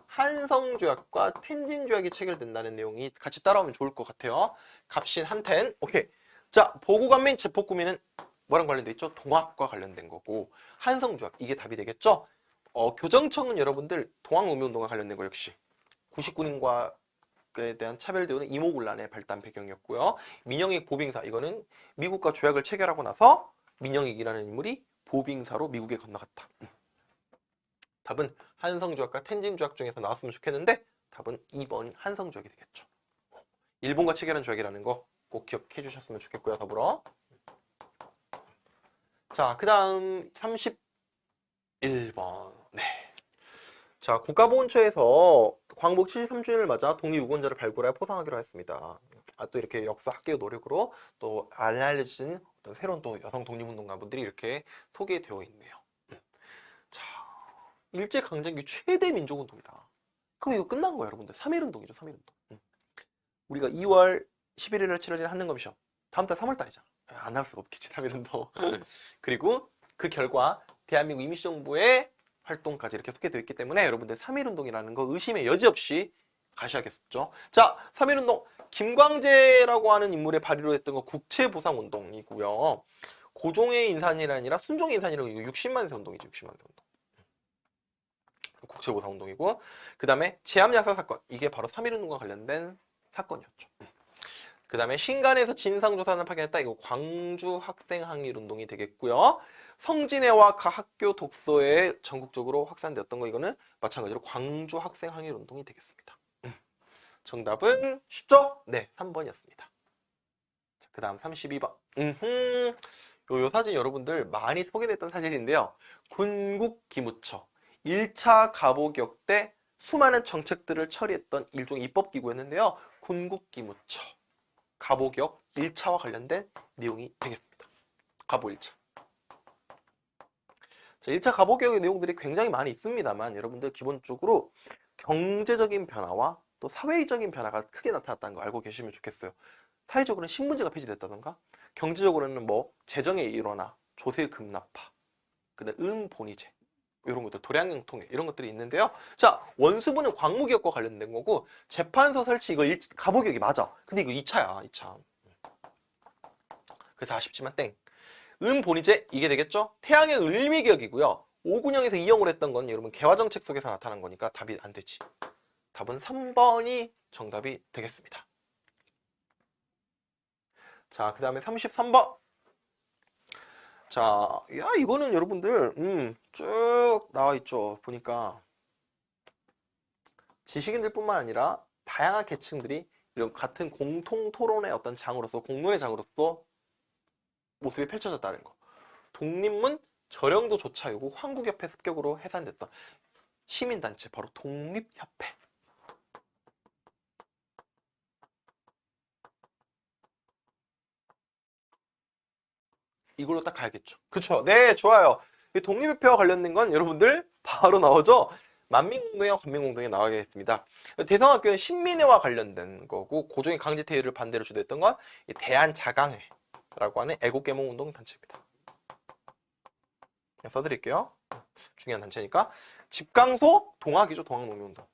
Speaker 1: 한성조약과 텐진조약이 체결된다는 내용이 같이 따라오면 좋을 것 같아요. 갑신, 한텐. 오케이. 자, 보고관민, 제폭구민은 뭐랑 관련돼 있죠? 동학과 관련된 거고, 한성조약, 이게 답이 되겠죠? 교정청은 여러분들 동학농민운동과 관련된 거 역시 99년과에 대한 차별 대우는 이모군란의 발단 배경이었고요. 민영익 보빙사, 이거는 미국과 조약을 체결하고 나서 민영익이라는 인물이 보빙사로 미국에 건너갔다. 답은 한성조약과 텐진조약 중에서 나왔으면 좋겠는데 답은 2번 한성조약이 되겠죠. 일본과 체결한 조약이라는 거 꼭 기억해 주셨으면 좋겠고요. 더불어. 자, 그 다음 31번. 네. 자, 국가보훈처에서 광복 73주년을 맞아 독립유공자를 발굴하여 포상하기로 했습니다. 또 이렇게 역사 학계의 노력으로 또 알려진 어떤 새로운 또 여성 독립운동가분들이 이렇게 소개되어 있네요. 자, 일제강점기 최대 민족운동이다. 그럼 이거 끝난 거예요, 여러분들. 3.1운동이죠, 3.1운동. 우리가 2월 11일에 치러진 한능검시험. 다음 달 3월달이잖아. 안 나올 수가 없겠지, 3.1운동. 그리고 그 결과 대한민국 임시정부의 활동까지 이렇게 소개되어 있기 때문에 여러분들 3.1운동이라는 거 의심의 여지 없이 가셔야겠죠. 자, 3.1운동. 김광재라고 하는 인물의 발의로 했던 거 국채보상운동이고요. 고종의 인산이 아니라 순종의 인산이라고 60만 세 운동이죠. 60만 세 운동. 국채보상운동이고, 그 다음에 제암약사 사건. 이게 바로 3.1운동과 관련된 사건이었죠. 그 다음에 신간에서 진상조사단을 파견했다. 이거 광주 학생항일운동이 되겠고요. 성진회와 각 학교 독서에 전국적으로 확산되었던 거, 이거는 마찬가지로 광주 학생항일운동이 되겠습니다. 정답은 쉽죠? 네, 3번이었습니다. 그 다음 32번. 요 사진 여러분들 많이 소개됐던 사진인데요. 군국기무처 1차 가보기역 때 수많은 정책들을 처리했던 일종의 입법기구였는데요. 군국기무처 가보기역 1차와 관련된 내용이 되겠습니다. 가보 1차. 자, 1차 가보기역의 내용들이 굉장히 많이 있습니다만 여러분들 기본적으로 경제적인 변화와 또 사회적인 변화가 크게 나타났다는 거 알고 계시면 좋겠어요. 사회적으로는 신분제가 폐지됐다던가, 경제적으로는 뭐 재정의 일원화, 조세 급납화, 그다음 은본위제, 이런 것들, 도량경 통일, 이런 것들이 있는데요. 자, 원수부는 광무기역과 관련된 거고, 재판소 설치, 이거 가보기역이 맞아. 근데 이거 2차야, 2차. 그래서 아쉽지만 땡. 은본위제, 이게 되겠죠? 태양의 을미기역이고요. 5군영에서 이용을 했던 건 여러분 개화정책 속에서 나타난 거니까 답이 안 되지. 답은 3번이 정답이 되겠습니다. 자, 그 다음에 33번. 자, 야, 이거는 여러분들, 쭉 나와 있죠. 보니까. 지식인들 뿐만 아니라 다양한 계층들이 이런 같은 공통 토론의 어떤 장으로서, 공론의 장으로서 모습이 펼쳐졌다는 거. 독립문 절영도 조차이고 황국협회 습격으로 해산됐던 시민단체, 바로 독립협회. 이걸로 딱 가야겠죠. 그쵸? 네, 좋아요. 독립협회와 관련된 건 여러분들 바로 나오죠? 만민공동회와 관민공동회 나가겠습니다. 대성학교는 신민회와 관련된 거고, 고종의 강제퇴위를 반대로 주도했던 건 대한자강회라고 하는 애국개몽운동 단체입니다. 써드릴게요. 중요한 단체니까. 집강소 동학이죠. 동학농민운동.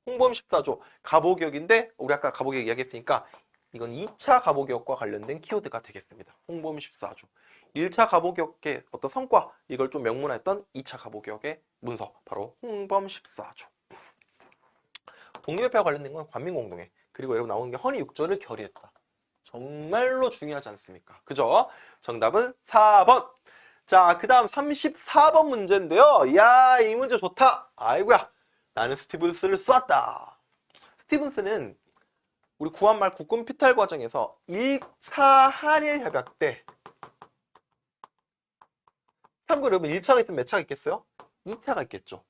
Speaker 1: 홍범 14조 가보기역인데, 우리 아까 가보기역 이야기했으니까 이건 2차 가보기역과 관련된 키워드가 되겠습니다. 홍범 14조. 1차 가보기역의 어떤 성과, 이걸 좀 명문화했던 2차 가보기역의 문서, 바로 홍범 14조. 독립협회와 관련된 건 관민공동회. 그리고 여러분 나오는 게 헌의육조를 결의했다. 정말로 중요하지 않습니까? 그죠? 정답은 4번. 자, 그 다음 34번 문제인데요. 야, 이 문제 좋다. 아이고야. 나는 스티븐스를 쏘았다. 스티븐스는 우리 구한말 국군 피탈 과정에서 1차 한일 협약 때, 참고로 여러분 1차가 있으면 몇 차가 있겠어요? 2차가 있겠죠.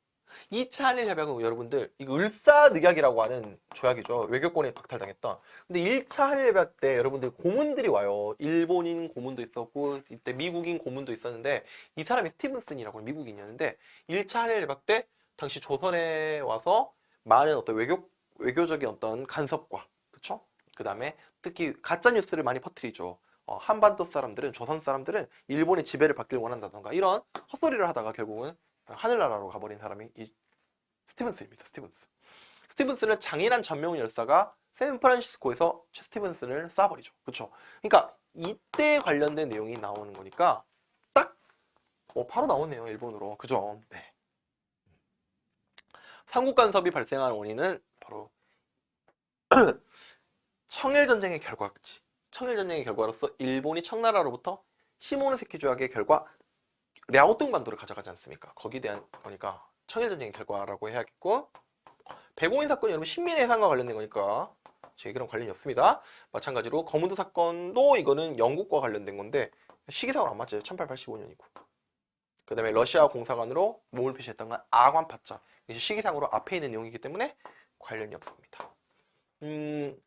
Speaker 1: 2차 한일 협약은 여러분들 이거 을사늑약이라고 하는 조약이죠. 외교권에 박탈당했던. 근데 1차 한일 협약 때 여러분들 고문들이 와요. 일본인 고문도 있었고 이때 미국인 고문도 있었는데 이 사람이 스티븐슨이라고 하는 미국인이었는데 1차 한일 협약 때 당시 조선에 와서 많은 어떤 외교적인 어떤 간섭과 그쵸? 그 다음에 특히 가짜 뉴스를 많이 퍼뜨리죠. 한반도 사람들은 조선 사람들은 일본의 지배를 받길 원한다던가 이런 헛소리를 하다가 결국은 하늘나라로 가버린 사람이 이 스티븐슨입니다. 스티븐슨을 장인한 전명훈 열사가 샌프란시스코에서 스티븐슨을 쏴버리죠. 그렇죠? 그러니까 이때 관련된 내용이 나오는 거니까 딱 바로 나오네요. 일본으로. 그죠? 네. 삼국 간섭이 발생한 원인은 바로 청일전쟁의 결과지. 청일전쟁의 결과로서 일본이 청나라로부터 시모노세키 조약의 결과 랴오뚱반도를 가져가지 않습니까? 거기에 대한 거니까 청일전쟁의 결과라고 해야겠고 배고인 사건이 여러분 신민의 해상과 관련된 거니까 저희랑 관련이 없습니다. 마찬가지로 거문도 사건도 이거는 영국과 관련된 건데 시기상으로 안 맞아요. 1885년이고 그 다음에 러시아 공사관으로 몸을 표시했던 건 아관파자 시기상으로 앞에 있는 내용이기 때문에 관련이 없습니다.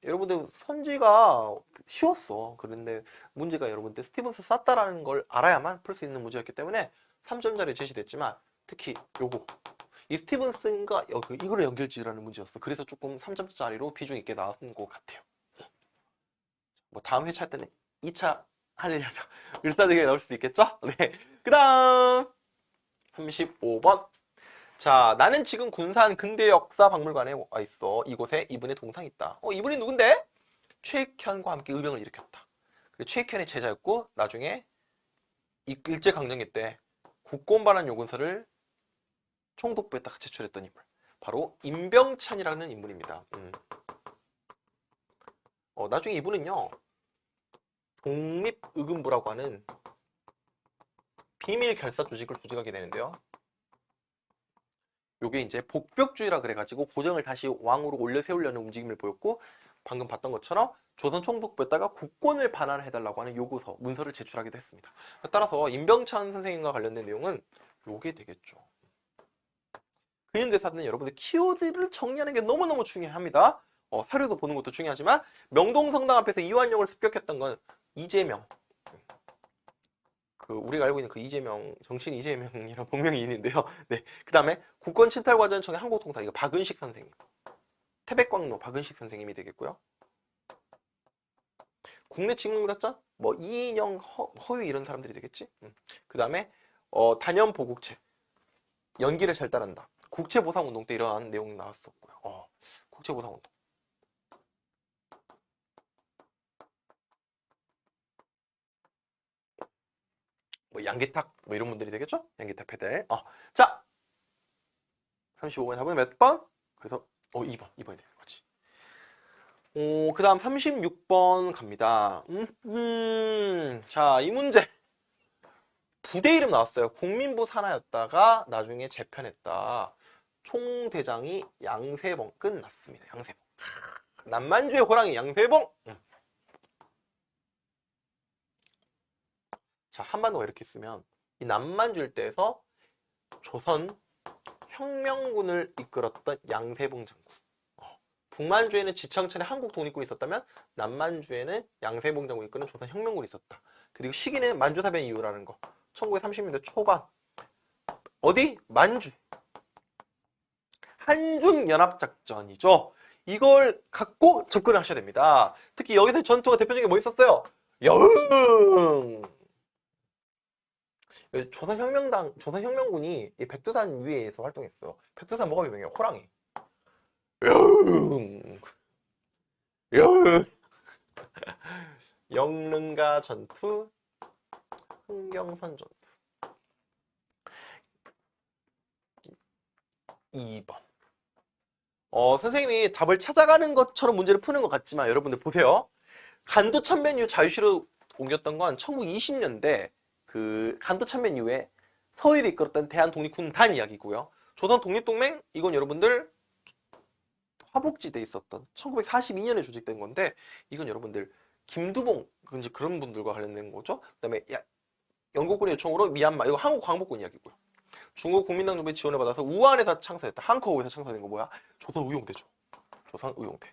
Speaker 1: 여러분들 선지가 쉬웠어. 그런데 문제가 여러분들 스티븐스 쌌다라는 걸 알아야만 풀 수 있는 문제였기 때문에 3점짜리 제시됐지만 특히 요거 이 스티븐슨과 이거를 연결지으라는 문제였어. 그래서 조금 3점짜리로 비중 있게 나온 것 같아요. 뭐 다음 회차 때는 2차 할려면 을사늑약이 나올 수도 있겠죠? 네. 그 다음 35번 자, 나는 지금 군산 근대역사박물관에 와 있어. 이곳에 이분의 동상이 있다. 이분이 누군데? 최익현과 함께 의병을 일으켰다. 최익현의 제자였고 나중에 일제강점기 때 국권반환 요구서를 총독부에다가 제출했던 인물. 바로 임병찬이라는 인물입니다. 나중에 이분은요. 독립의금부라고 하는 비밀 결사 조직을 조직하게 되는데요. 요게 이제 복벽주의라 그래가지고 고정을 다시 왕으로 올려 세우려는 움직임을 보였고 방금 봤던 것처럼 조선 총독부에다가 국권을 반환해달라고 하는 요구서, 문서를 제출하기도 했습니다. 따라서 임병찬 선생님과 관련된 내용은 요게 되겠죠. 근현대사는 여러분들 키워드를 정리하는 게 너무너무 중요합니다. 사료도 보는 것도 중요하지만 명동성당 앞에서 이완용을 습격했던 건 이재명. 우리가 알고 있는 그 이재명, 정치인 이재명이란 본명이인인데요. 네. 그 다음에 국권친탈과전청의 한국통사, 이거 박은식 선생님. 태백광로 박은식 선생님이 되겠고요. 국내 직무작전, 뭐 이인영, 허위 이런 사람들이 되겠지. 그 다음에 단연 보국체, 연기를 잘 따른다. 국채보상운동 때 이러한 내용이 나왔었고요. 국채보상운동. 뭐 양계탁 뭐 이런 분들이 되겠죠? 양계탁 패들. 자 35번 답은 몇 번? 그래서 2번이 되는 거지. 그 다음 36번 갑니다. 자, 이 문제 부대 이름 나왔어요. 국민부 산하였다가 나중에 재편했다. 총대장이 양세봉. 끝났습니다. 양세봉. 남만주의 호랑이 양세봉. 자, 한반도가 이렇게 있으면 이 남만주 일대에서 조선 혁명군을 이끌었던 양세봉 장군. 북만주에는 지청천에 한국 독립군이 있었다면 남만주에는 양세봉 장군이 이끄는 조선 혁명군이 있었다. 그리고 시기는 만주사변 이후라는 거. 1930년대 초반. 어디? 만주. 한중연합작전이죠. 이걸 갖고 접근을 하셔야 됩니다. 특히 여기서 전투가 대표적인 게 뭐 있었어요? 여흥. 조선혁명군이 이 백두산 위에서 활동했어요. 백두산 뭐가 유명해요? 호랑이. 영릉가 전투, 흥경선 전투. 2번. 선생님이 답을 찾아가는 것처럼 문제를 푸는 것 같지만 여러분들 보세요. 간도 참변 이후 자유시로 옮겼던 건 1920년대 그 간도 참변 이후에 서울이 이끌었던 대한독립군단 이야기고요. 조선 독립동맹 이건 여러분들 화복지대에 있었던 1942년에 조직된 건데 이건 여러분들 김두봉 이제 그런 분들과 관련된 거죠. 그다음에 영국군의 요청으로 미얀마 이거 한국 광복군 이야기고요. 중국 국민당 정부의 지원을 받아서 우한에서 창설했다. 한커우에서 창설된 거 뭐야? 조선의용대죠. 조선의용대.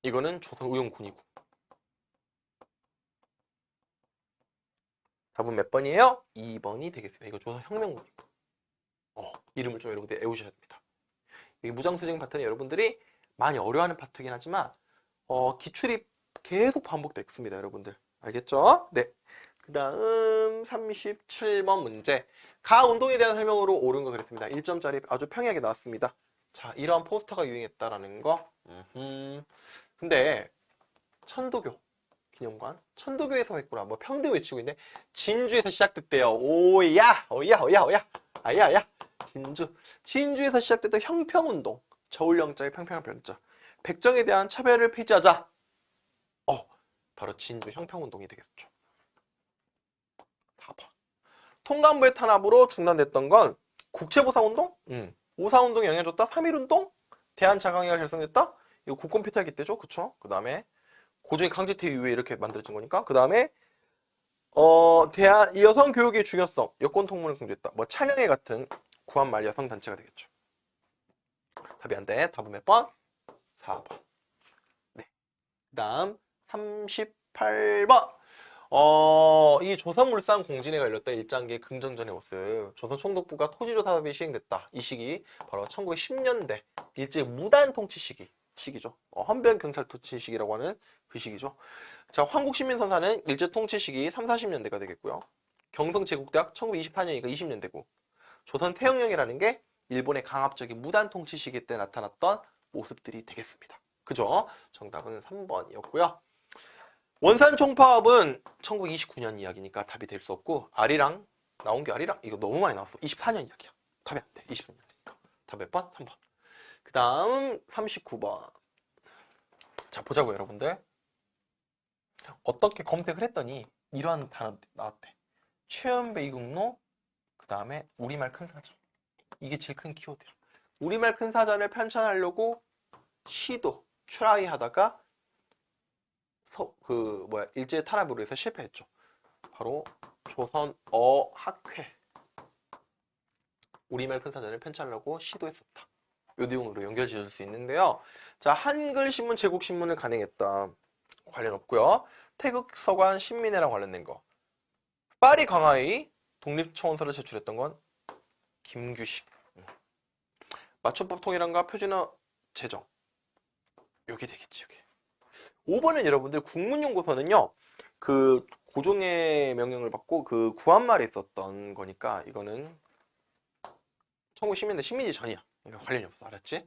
Speaker 1: 이거는 조선의용군이고. 답은 몇 번이에요? 2번이 되겠습니다. 이거 조선혁명군이고. 이름을 좀 여러분들 외우셔야 됩니다. 이 무장수쟁 파트는 여러분들이 많이 어려워하는 파트긴 하지만 기출이 계속 반복됐습니다. 여러분들. 알겠죠? 네. 그 다음 37번 문제. 가 운동에 대한 설명으로 옳은 거 그랬습니다. 1점짜리 아주 평이하게 나왔습니다. 자, 이러한 포스터가 유행했다라는 거. 근데 천도교 기념관 천도교에서 했구나. 뭐 평등 외치고 있네. 진주에서 시작됐대요. 오야 오야 오야 오야 아야야. 진주에서 시작됐던 형평운동. 저울영자의 평평한 병자. 백정에 대한 차별을 폐지하자. 바로 진주 형평운동이 되겠죠. 4번. 통감부의 탄압으로 중단됐던 건 국채보상운동? 오사운동에 영향을 줬다. 3.1운동? 대한자강회가 결성됐다. 이거 국권 피탈기 때죠. 그쵸? 그 다음에 고종의 강제퇴위 이후에 이렇게 만들어진 거니까. 그 다음에 대한 여성 교육의 중요성, 여권 통문을 강조했다. 뭐 찬양회 같은 구한말 여성 단체가 되겠죠. 답이 안 돼. 답은 몇 번? 4번. 네. 그다음 38번. 이 조선물산 공진회가 열렸던 일장기의 긍정전의 모습. 조선총독부가 토지조사업이 시행됐다. 이 시기 바로 1910년대 일제 무단 통치 시기죠. 헌병 경찰 통치 시기라고 하는 그 시기죠. 자, 황국시민선사는 일제 통치 시기 3, 40년대가 되겠고요. 경성제국대학 1924년이니까 20년대고. 조선 태영령이라는 게 일본의 강압적인 무단 통치 시기 때 나타났던 모습들이 되겠습니다. 그죠? 정답은 3번이었고요. 원산 총파업은 1929년 이야기니까 답이 될 수 없고, 아리랑 나온 게 아리랑 이거 너무 많이 나왔어. 24년 이야기야. 답이 안 돼. 20년이니까. 답 몇 번? 3번. 그 다음 39번. 자, 보자고요, 여러분들. 어떻게 검색을 했더니 이러한 단어 나왔대. 최연배 이국노, 그 다음에 우리말 큰 사전. 이게 제일 큰 키워드야. 우리말 큰 사전을 편찬하려고 시도, 트라이 하다가 일제 탄압으로 해서 실패했죠. 바로 조선어학회. 우리말 큰 사전을 편찬하려고 시도했었다. 이 내용으로 연결 지을 수 있는데요. 자, 한글신문, 제국신문을 간행했다. 관련 없고요. 태극서관 신민회랑 관련된 거. 파리 강화의 독립청원서를 제출했던 건 김규식. 맞춤법 통일안과 표준어 제정. 요게 되겠지, 요게. 5번은 여러분들 국문연구소는요. 그 고종의 명령을 받고 그 구한말에 있었던 거니까 이거는 1910년대 식민지 전이야. 그러니까 관련이 없어. 알았지?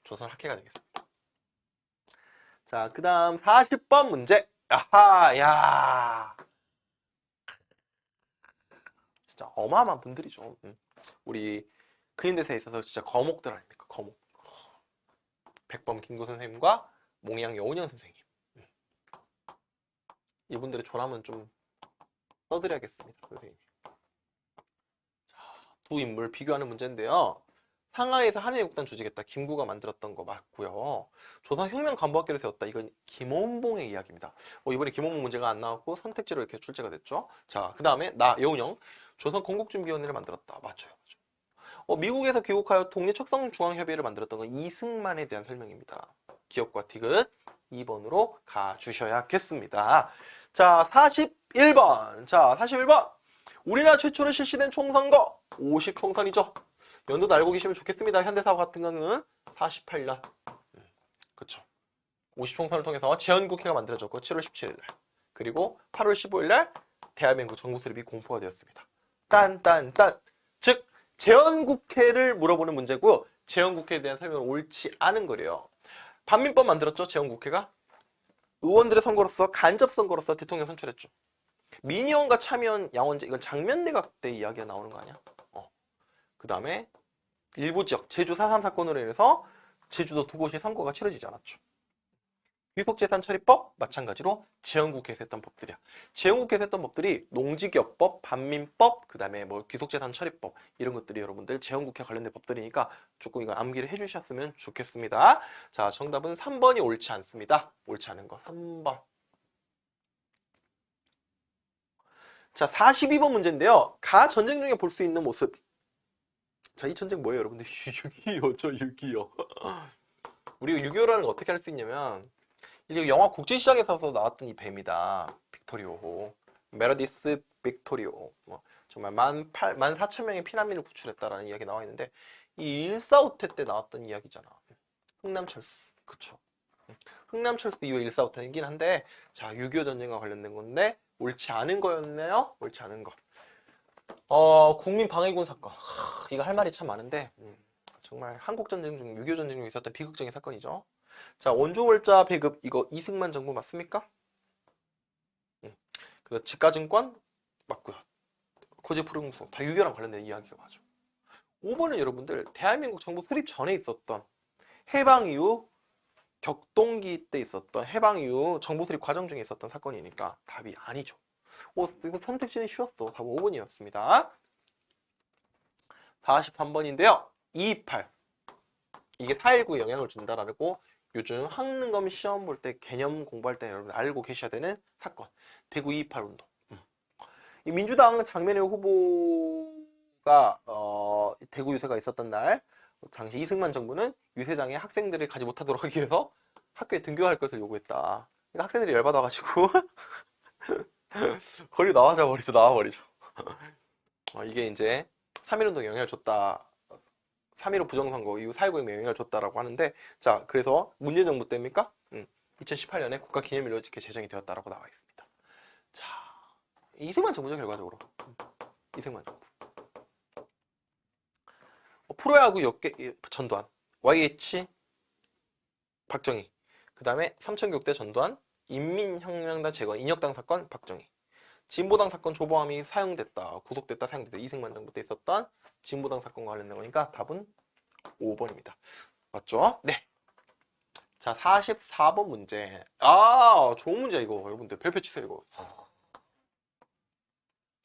Speaker 1: 조선 학회가 되겠습니다. 자, 그 다음 40번 문제. 아하, 야. 진짜 어마어마한 분들이죠. 우리 근현대사에 있어서 진짜 거목들 아닙니까? 거목. 백범 김구 선생님과 몽양 여운형 선생님. 이분들의 조람은 좀 써드려야겠습니다, 선생님. 자, 두 인물 비교하는 문제인데요. 상하이에서 한일국단 조직했다. 김구가 만들었던 거 맞고요. 조선혁명 간부학교를 세웠다. 이건 김원봉의 이야기입니다. 이번에 김원봉 문제가 안 나왔고 선택지로 이렇게 출제가 됐죠. 자, 그 다음에 여운형 조선 건국준비위원회를 만들었다. 맞죠. 미국에서 귀국하여 독립척성중앙협의회를 만들었던 건 이승만에 대한 설명입니다. 기억과 틱은 2번으로 가주셔야겠습니다. 자, 41번. 자, 41번. 우리나라 최초로 실시된 총선거 50총선이죠. 연도도 알고 계시면 좋겠습니다. 현대사업 같은 거는 48년. 그쵸. 50총선을 통해서 제헌국회가 만들어졌고 7월 17일 날. 그리고 8월 15일 날 대한민국 전국 수립이 공포가 되었습니다. 딴딴딴. 즉 제헌국회를 물어보는 문제고요. 제헌국회에 대한 설명은 옳지 않은 거래요. 반민법 만들었죠. 제헌국회가. 의원들의 선거로서 간접 선거로서 대통령 선출했죠. 민의원과 참의원, 양원제 이건 장면내각 때 이야기가 나오는 거 아니야? 그 다음에 일부 지역 제주 4.3 사건으로 인해서 제주도 두 곳이 선거가 치러지지 않았죠. 귀속재산처리법 마찬가지로 제헌국회에서 했던 법들이야. 제헌국회에서 했던 법들이 농지기업법, 반민법, 그 다음에 뭐 귀속재산처리법 이런 것들이 여러분들 제헌국회 관련된 법들이니까 조금 이거 암기를 해주셨으면 좋겠습니다. 자, 정답은 3번이 옳지 않습니다. 옳지 않은 거 3번. 자, 42번 문제인데요. 가 전쟁 중에 볼 수 있는 모습. 자, 이 전쟁 뭐예요, 여러분들? 6.25죠, 6.25. 우리가 6.25라는 걸 어떻게 할 수 있냐면, 이게 영화 국제시장에서 나왔던 이 배입니다. 빅토리오. 메르디스 빅토리오. 정말 14,000명의 피난민을 구출했다라는 이야기 나와 있는데, 이 1.4.5태 때 나왔던 이야기잖아. 흥남철수. 그쵸. 흥남철수 이후에 1.4.5태이긴 한데, 자, 6.25 전쟁과 관련된 건데, 옳지 않은 거였네요? 옳지 않은 거. 국민방위군 사건. 이거 할 말이 참 많은데, 정말 한국전쟁 중, 6.25 전쟁 중에 있었던 비극적인 사건이죠. 자, 원조월자 배급, 이거 이승만 정부 맞습니까? 그 지가증권 맞고요. 고제프로공소 다 6.25랑 관련된 이야기가 맞죠. 5번은 여러분들 대한민국 정부 수립 전에 있었던 해방 이후 격동기 때 있었던 해방 이후 정부 수립 과정 중에 있었던 사건이니까 답이 아니죠. 이거 선택지는 쉬웠어. 답은 5번이었습니다. 43번인데요. 228. 이게 4.19에 영향을 준다라고 요즘 학능검 시험 볼 때 개념 공부할 때 여러분 알고 계셔야 되는 사건. 대구 228 운동. 이 민주당 장면의 후보가 대구 유세가 있었던 날 당시 이승만 정부는 유세장에 학생들을 가지 못하도록 하기 위해서 학교에 등교할 것을 요구했다. 그러니까 학생들이 열받아가지고 거리 나와버리죠. 이게 이제 3.1운동에 영향을 줬다. 3.15 부정선거 이후 4.19에 영향을 줬다라고 하는데, 자, 그래서 문재인 정부 때입니까? 2018년에 국가기념일로 이렇게 제정이 되었다라고 나와 있습니다. 자, 이승만 정부죠, 결과적으로. 이승만 정부. 프로야구 역계 전두환, YH 박정희, 그 다음에 삼천교육대 전두환, 인민혁명단 재건 인혁당 사건 박정희, 진보당 사건 조보암이 사용됐다, 구속됐다, 사용됐다. 이승만 정부 때 있었던 진보당 사건과 관련된 거니까 답은 5번입니다. 맞죠? 네. 자, 44번 문제. 좋은 문제 이거. 여러분들 별표 치세요 이거.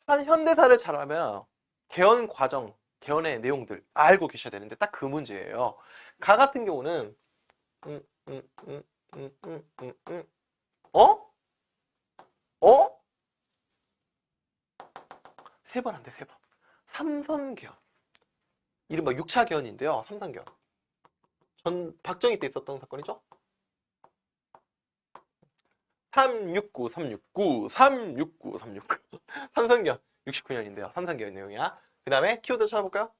Speaker 1: 한 현대사를 잘하면 개헌 과정, 개헌의 내용들 알고 계셔야 되는데 딱 그 문제예요. 가 같은 경우는 세 번 안 돼, 세 번. 삼선 개헌. 이른바 6차 개헌인데요. 삼선 개헌. 박정희 때 있었던 사건이죠. 369, 369, 369, 369. 삼선개헌 69년인데요. 삼선개헌 내용이야. 그 다음에 키워드 찾아볼까요?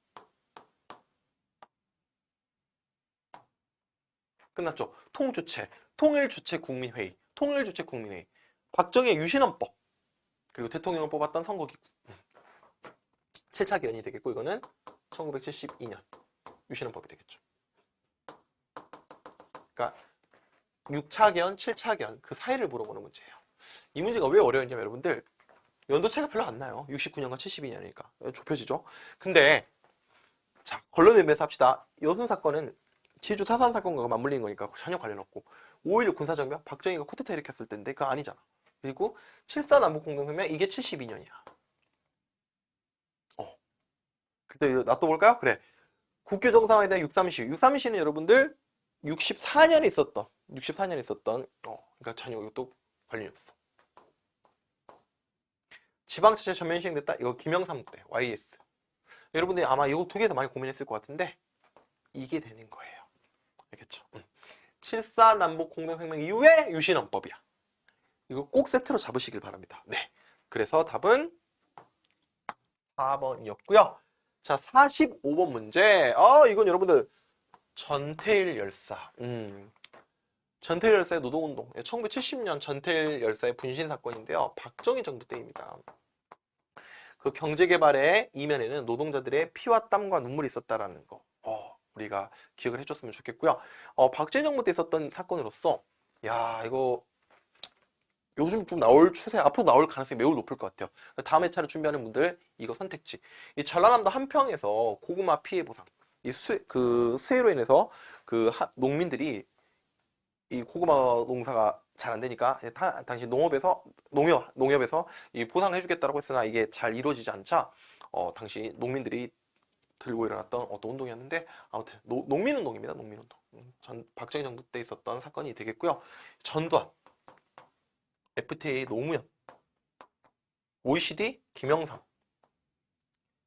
Speaker 1: 끝났죠. 통주체, 통일주체 국민회의, 통일주체 국민회의. 박정희의 유신헌법, 그리고 대통령을 뽑았던 선거기구. 7차 개헌이 되겠고, 이거는 1972년 유신헌법이 되겠죠. 그러니까 6차 개헌, 7차 개헌 그 사이를 물어보는 문제예요. 이 문제가 왜 어려웠냐면 여러분들 연도차이가 별로 안 나요. 69년과 72년이니까 좁혀지죠. 근데 자, 권력 의미에서 합시다. 여순 사건은 제주 4.3 사건과 맞물리는 거니까 전혀 관련 없고, 5.16 군사정변 박정희가 쿠데타 일으켰을 때인데 그거 아니잖아. 그리고 7.4 남북공동성명 이게 72년이야. 그때 놔둬볼까요? 그래. 국교 정상화에 대한 6.3시. 6.3시는 여러분들 64년에 있었던 그러니까 전혀 이것도 관련이 없어. 지방자치 전면 시행됐다. 이거 김영삼 때 YS. 여러분들이 아마 이거 두 개에서 많이 고민했을 것 같은데 이게 되는 거예요. 알겠죠? 7.4 남북 공동성명 이후에 유신헌법이야. 이거 꼭 세트로 잡으시길 바랍니다. 네. 그래서 답은 4번이었고요. 자, 45번 문제. 이건 여러분들 전태일 열사. 전태일 열사의 노동운동. 1970년 전태일 열사의 분신 사건인데요. 박정희 정부 때입니다. 그 경제개발의 이면에는 노동자들의 피와 땀과 눈물이 있었다라는 거. 우리가 기억을 해줬으면 좋겠고요. 박정희 정부 때 있었던 사건으로서, 야, 이거 요즘 좀 나올 추세, 앞으로 나올 가능성이 매우 높을 것 같아요. 다음 회차를 준비하는 분들, 이거 선택지. 이 전라남도 한평에서 고구마 피해 보상. 이 수해로 인해서 농민들이 이 고구마 농사가 잘 안 되니까 당시 농협에서 이 보상을 해주겠다라고 했으나 이게 잘 이루어지지 않자 당시 농민들이 들고 일어났던 어떤 운동이었는데, 아무튼 농민운동입니다. 농민운동. 박정희 정부 때 있었던 사건이 되겠고요. 전두환, FTA 노무현, OECD 김영삼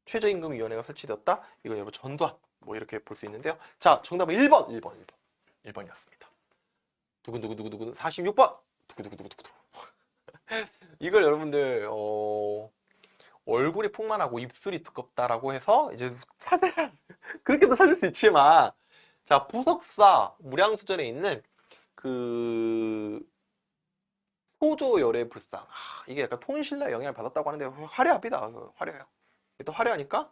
Speaker 1: 최저임금위원회가 설치되었다. 이거 여러분 전두환 뭐 이렇게 볼 수 있는데요. 자, 정답은 1번이었습니다. 두근두근두근두근 46번 두근두근두근두근. 이걸 여러분들 얼굴이 풍만하고 입술이 두껍다라고 해서 이제 찾아야 그렇게도 찾을 수 있지만, 자, 부석사 무량수전에 있는 그 소조열애불상, 이게 약간 통신라 영향을 받았다고 하는데 화려합니다. 화려해요. 또 화려하니까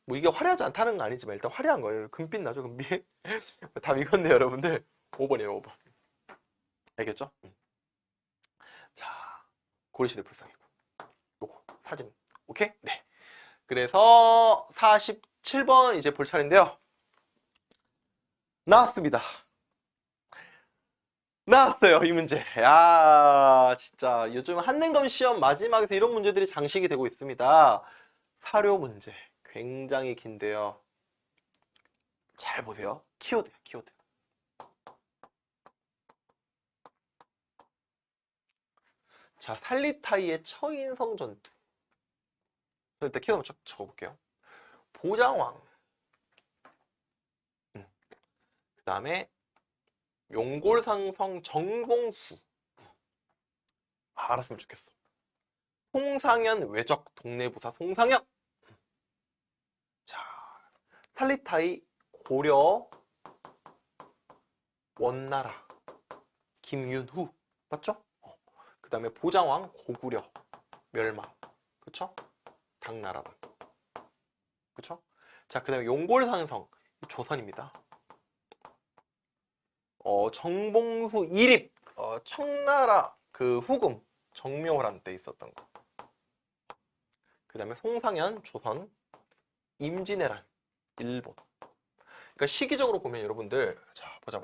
Speaker 1: 뭐 이게 화려하지 않다는 건 아니지만 일단 화려한 거예요. 금빛 나죠, 금빛. 답 이건데 여러분들 5번이에요, 5번. 알겠죠? 자, 고려시대 불상이고 요거 사진. 오케이? 네. 그래서 47번 이제 볼 차례인데요. 나왔습니다. 나왔어요, 이 문제. 야, 진짜 요즘 한능검 시험 마지막에서 이런 문제들이 장식이 되고 있습니다. 사료 문제 굉장히 긴데요. 잘 보세요. 키워드야, 키워드. 자, 살리타이의 처인성 전투. 일단 키워드 한번 적어볼게요. 보장왕. 그 다음에 용골상성 정봉수. 알았으면 좋겠어. 송상현 외적 동네부사 송상현. 자, 살리타이 고려 원나라 김윤후. 맞죠? 그 다음에 보장왕 고구려 멸망. 그쵸? 당나라당. 그쵸? 자, 그 다음에 용골상성 조선입니다. 정봉수 이립 청나라 그 후금 정묘호란 때 있었던 거. 그 다음에 송상현 조선, 임진왜란 일본. 그러니까 시기적으로 보면 여러분들, 자, 보자.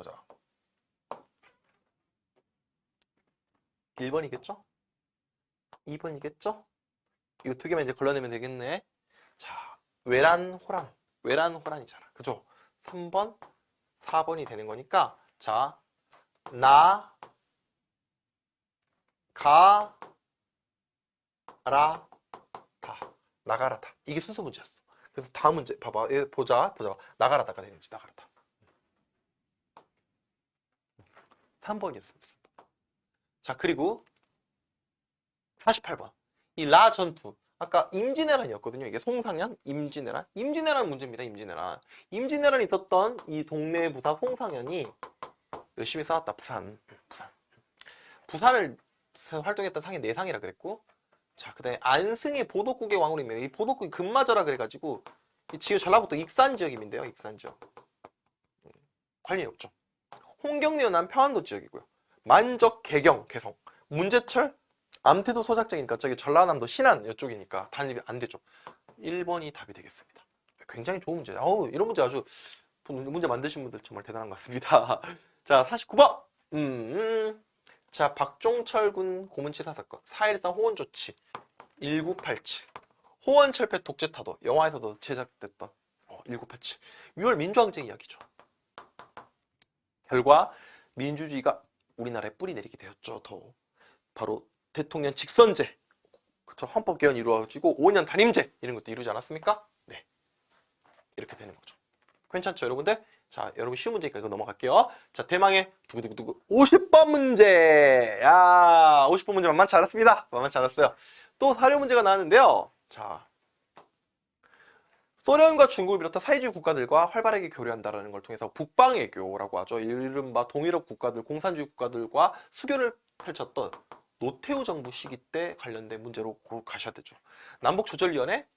Speaker 1: 1번이겠죠? 2번이겠죠? 이거 두 개만 이제 걸러내면 되겠네. 자, 외란호란이잖아. 그죠? 3번, 4번이 되는 거니까, 자, 나가라다. 이게 순서 문제였어. 그래서 다음 문제 봐봐. 보자. 나가라다가 되는 거지. 나가라다. 3번이었어. 자, 그리고 48번. 이 라 전투. 아까 임진왜란이었거든요. 이게 송상현, 임진왜란. 임진왜란 문제입니다. 임진왜란이 있었던 이 동네 부사 송상현이 열심히 싸웠다. 부산을 활동했던 상이 내상이라 그랬고, 자, 그 다음에 안승이 보덕국의 왕으로입니다. 이 보덕국이 금마저라 그래가지고 지금 전라북도 익산 지역임인데요. 익산 지역. 관련이 없죠. 홍경리의 난 평안도 지역이고요. 만적, 개경, 개성. 문제철, 암태도 소작적이니까 저기 전라남도 신안 이쪽이니까 단립이 안 되죠. 1번이 답이 되겠습니다. 굉장히 좋은 문제예요. 어우, 이런 문제 아주 문제 만드신 분들 정말 대단한 것 같습니다. 자, 49번. 자, 박종철 군 고문치사 사건, 4.13 호원 조치, 1987. 호원철폐 독재타도, 영화에서도 제작됐던 1987. 6월 민주항쟁 이야기죠. 결과 민주주의가 우리나라에 뿌리 내리게 되었죠. 더 바로 대통령 직선제, 그쵸? 헌법 개헌이 이루어지고 5년 단임제 이런 것도 이루지 않았습니까? 네, 이렇게 되는 거죠. 괜찮죠, 여러분들? 자, 여러분 쉬운 문제니까 이거 넘어갈게요. 자, 대망의 두구두구두구 50번 문제. 야, 50번 문제 만만치 않았습니다. 만만치 않았어요. 또 사료 문제가 나왔는데요. 자, 소련과 중국을 비롯한 사회주의 국가들과 활발하게 교류한다는 걸 통해서 북방외교라고 하죠. 이른바 동유럽 국가들, 공산주의 국가들과 수교를 펼쳤던 노태우 정부 시기 때 관련된 문제로 가셔야 되죠. 남북조절위원회.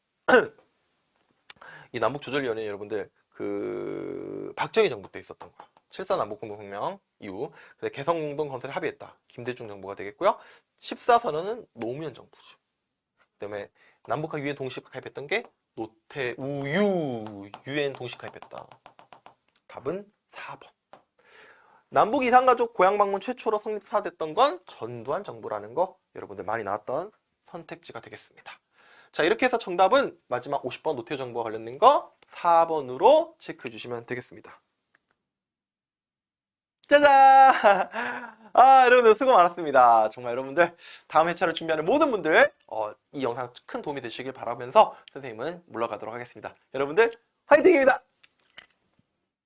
Speaker 1: 이 남북조절위원회 여러분들 그 박정희 정부 때 있었던 거야. 7.4 남북공동성명 이후 개성공동 건설에 합의했다. 김대중 정부가 되겠고요. 14선언은 노무현 정부죠. 그다음에 남북한 유엔 동시 가입했던 게 노태우 유엔 동시 가입했다. 답은 4번. 남북 이산가족 고향 방문 최초로 성사됐던 건 전두환 정부라는 거 여러분들 많이 나왔던 선택지가 되겠습니다. 자, 이렇게 해서 정답은 마지막 50번 노태우 정부와 관련된 거 4번으로 체크해 주시면 되겠습니다. 짜잔! 여러분들 수고 많았습니다. 정말 여러분들 다음 회차를 준비하는 모든 분들 이 영상 큰 도움이 되시길 바라면서 선생님은 물러가도록 하겠습니다. 여러분들 화이팅입니다.